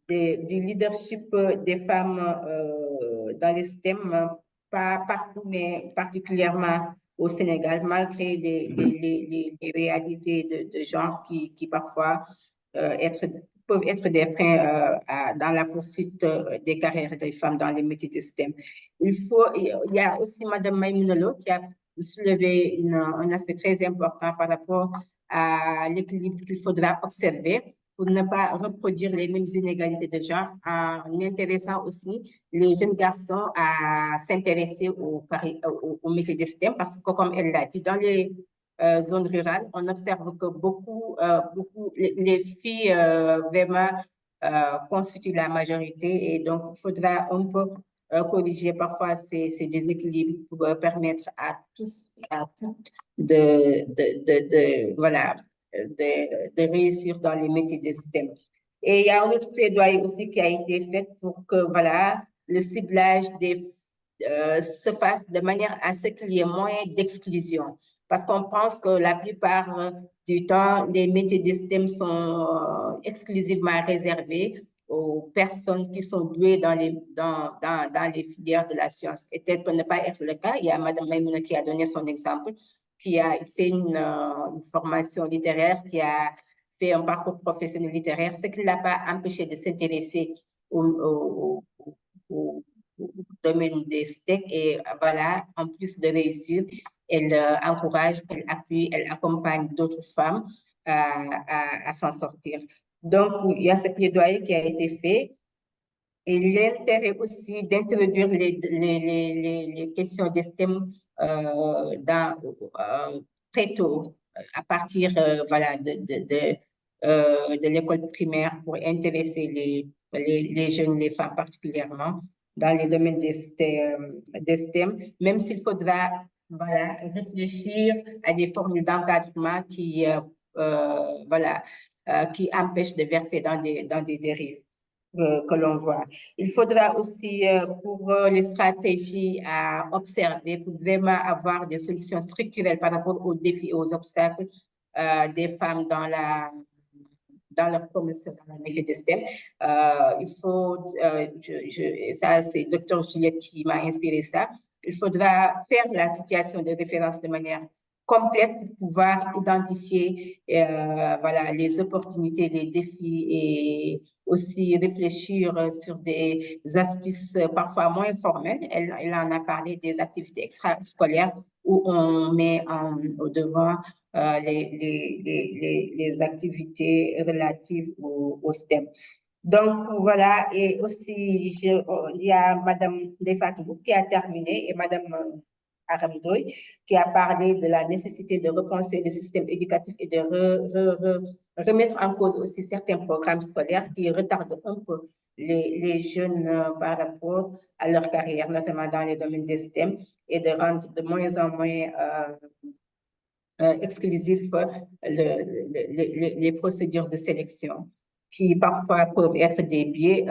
du leadership des femmes dans les STEM, pas partout, mais particulièrement au Sénégal, malgré les réalités de genre qui parfois peuvent être des freins dans la poursuite des carrières des femmes dans les métiers de STEM. Il y a aussi Mme Maïmounolo qui a soulevé un aspect très important par rapport à l'équilibre qu'il faudra observer pour ne pas reproduire les mêmes inégalités de genre, en intéressant aussi les jeunes garçons à s'intéresser au métier de STEM, parce que comme elle l'a dit, dans les zones rurales, on observe que beaucoup les filles vraiment constituent la majorité et donc il faudra un peu corriger parfois ces déséquilibres pour permettre à tous et à toutes voilà, de réussir dans les métiers de STEM. Et il y a un autre plaidoyer aussi qui a été fait pour que voilà, le ciblage se fasse de manière à ce qu'il y ait moins d'exclusion. Parce qu'on pense que la plupart du temps, les métiers de STEM sont exclusivement réservés aux personnes qui sont douées dans les filières de la science. Et tel peut ne pas être le cas. Il y a Mme Maïmouna qui a donné son exemple, qui a fait une formation littéraire, qui a fait un parcours professionnel littéraire, ce qui ne l'a pas empêché de s'intéresser au domaine des STEC. Et voilà, en plus de réussir, elle encourage, elle appuie, elle accompagne d'autres femmes à s'en sortir. Donc, il y a ce plaidoyer qui a été fait. Et l'intérêt aussi d'introduire les questions des STEM très tôt, à partir voilà, de l'école primaire pour intéresser les jeunes, les femmes particulièrement, dans les domaines des STEM, même s'il faudra voilà, réfléchir à des formules d'encadrement qui empêchent de verser dans des dérives que l'on voit. Il faudra aussi, pour les stratégies à observer, pour vraiment avoir des solutions structurelles par rapport aux défis et aux obstacles des femmes dans leur promotion dans le métier de STEM. Il faut, ça c'est Dr Juliette qui m'a inspiré ça, il faudra faire la situation de référence de manière complète pour pouvoir identifier voilà, les opportunités, les défis et aussi réfléchir sur des astuces parfois moins formelles. Elle en a parlé des activités extrascolaires où on met au devant les activités relatives au STEM. Donc, voilà, et aussi, il y a Mme Defatou qui a terminé et Mme Aramdoy qui a parlé de la nécessité de repenser le système éducatif et de remettre en cause aussi certains programmes scolaires qui retardent un peu les jeunes par rapport à leur carrière, notamment dans les domaines des STEM, et de rendre de moins en moins exclusifs les procédures de sélection, qui parfois peuvent être des biais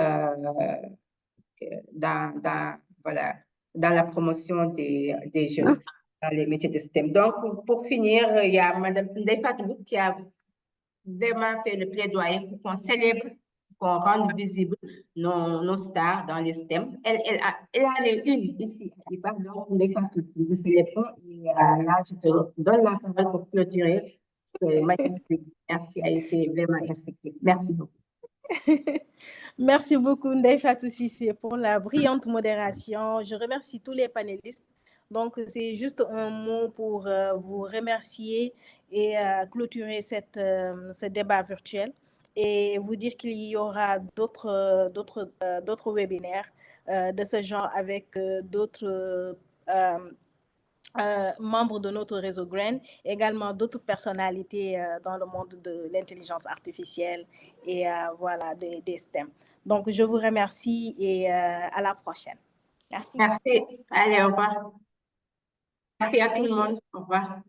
voilà, dans la promotion des jeunes dans les métiers de STEM. Donc, pour finir, il y a Mme Ndeye Fatou qui a vraiment fait le plaidoyer pour qu'on célèbre, qu'on rende visible nos stars dans les STEM. Elle a les une ici. Donc, Ndeye Fatou, nous te célébrons. Et là, je te donne la parole pour clôturer ce magnifique webinaire qui a été vraiment instructif. Merci beaucoup. Merci beaucoup, Ndeye Fatou Cissé, pour la brillante modération. Je remercie tous les panélistes. Donc, c'est juste un mot pour vous remercier et clôturer ce débat virtuel et vous dire qu'il y aura d'autres webinaires de ce genre avec d'autres membres de notre réseau GRAIN, également d'autres personnalités dans le monde de l'intelligence artificielle et voilà, des STEM. Donc, je vous remercie et à la prochaine. Merci. Merci. Allez, au revoir. Merci à tout le monde. Au revoir.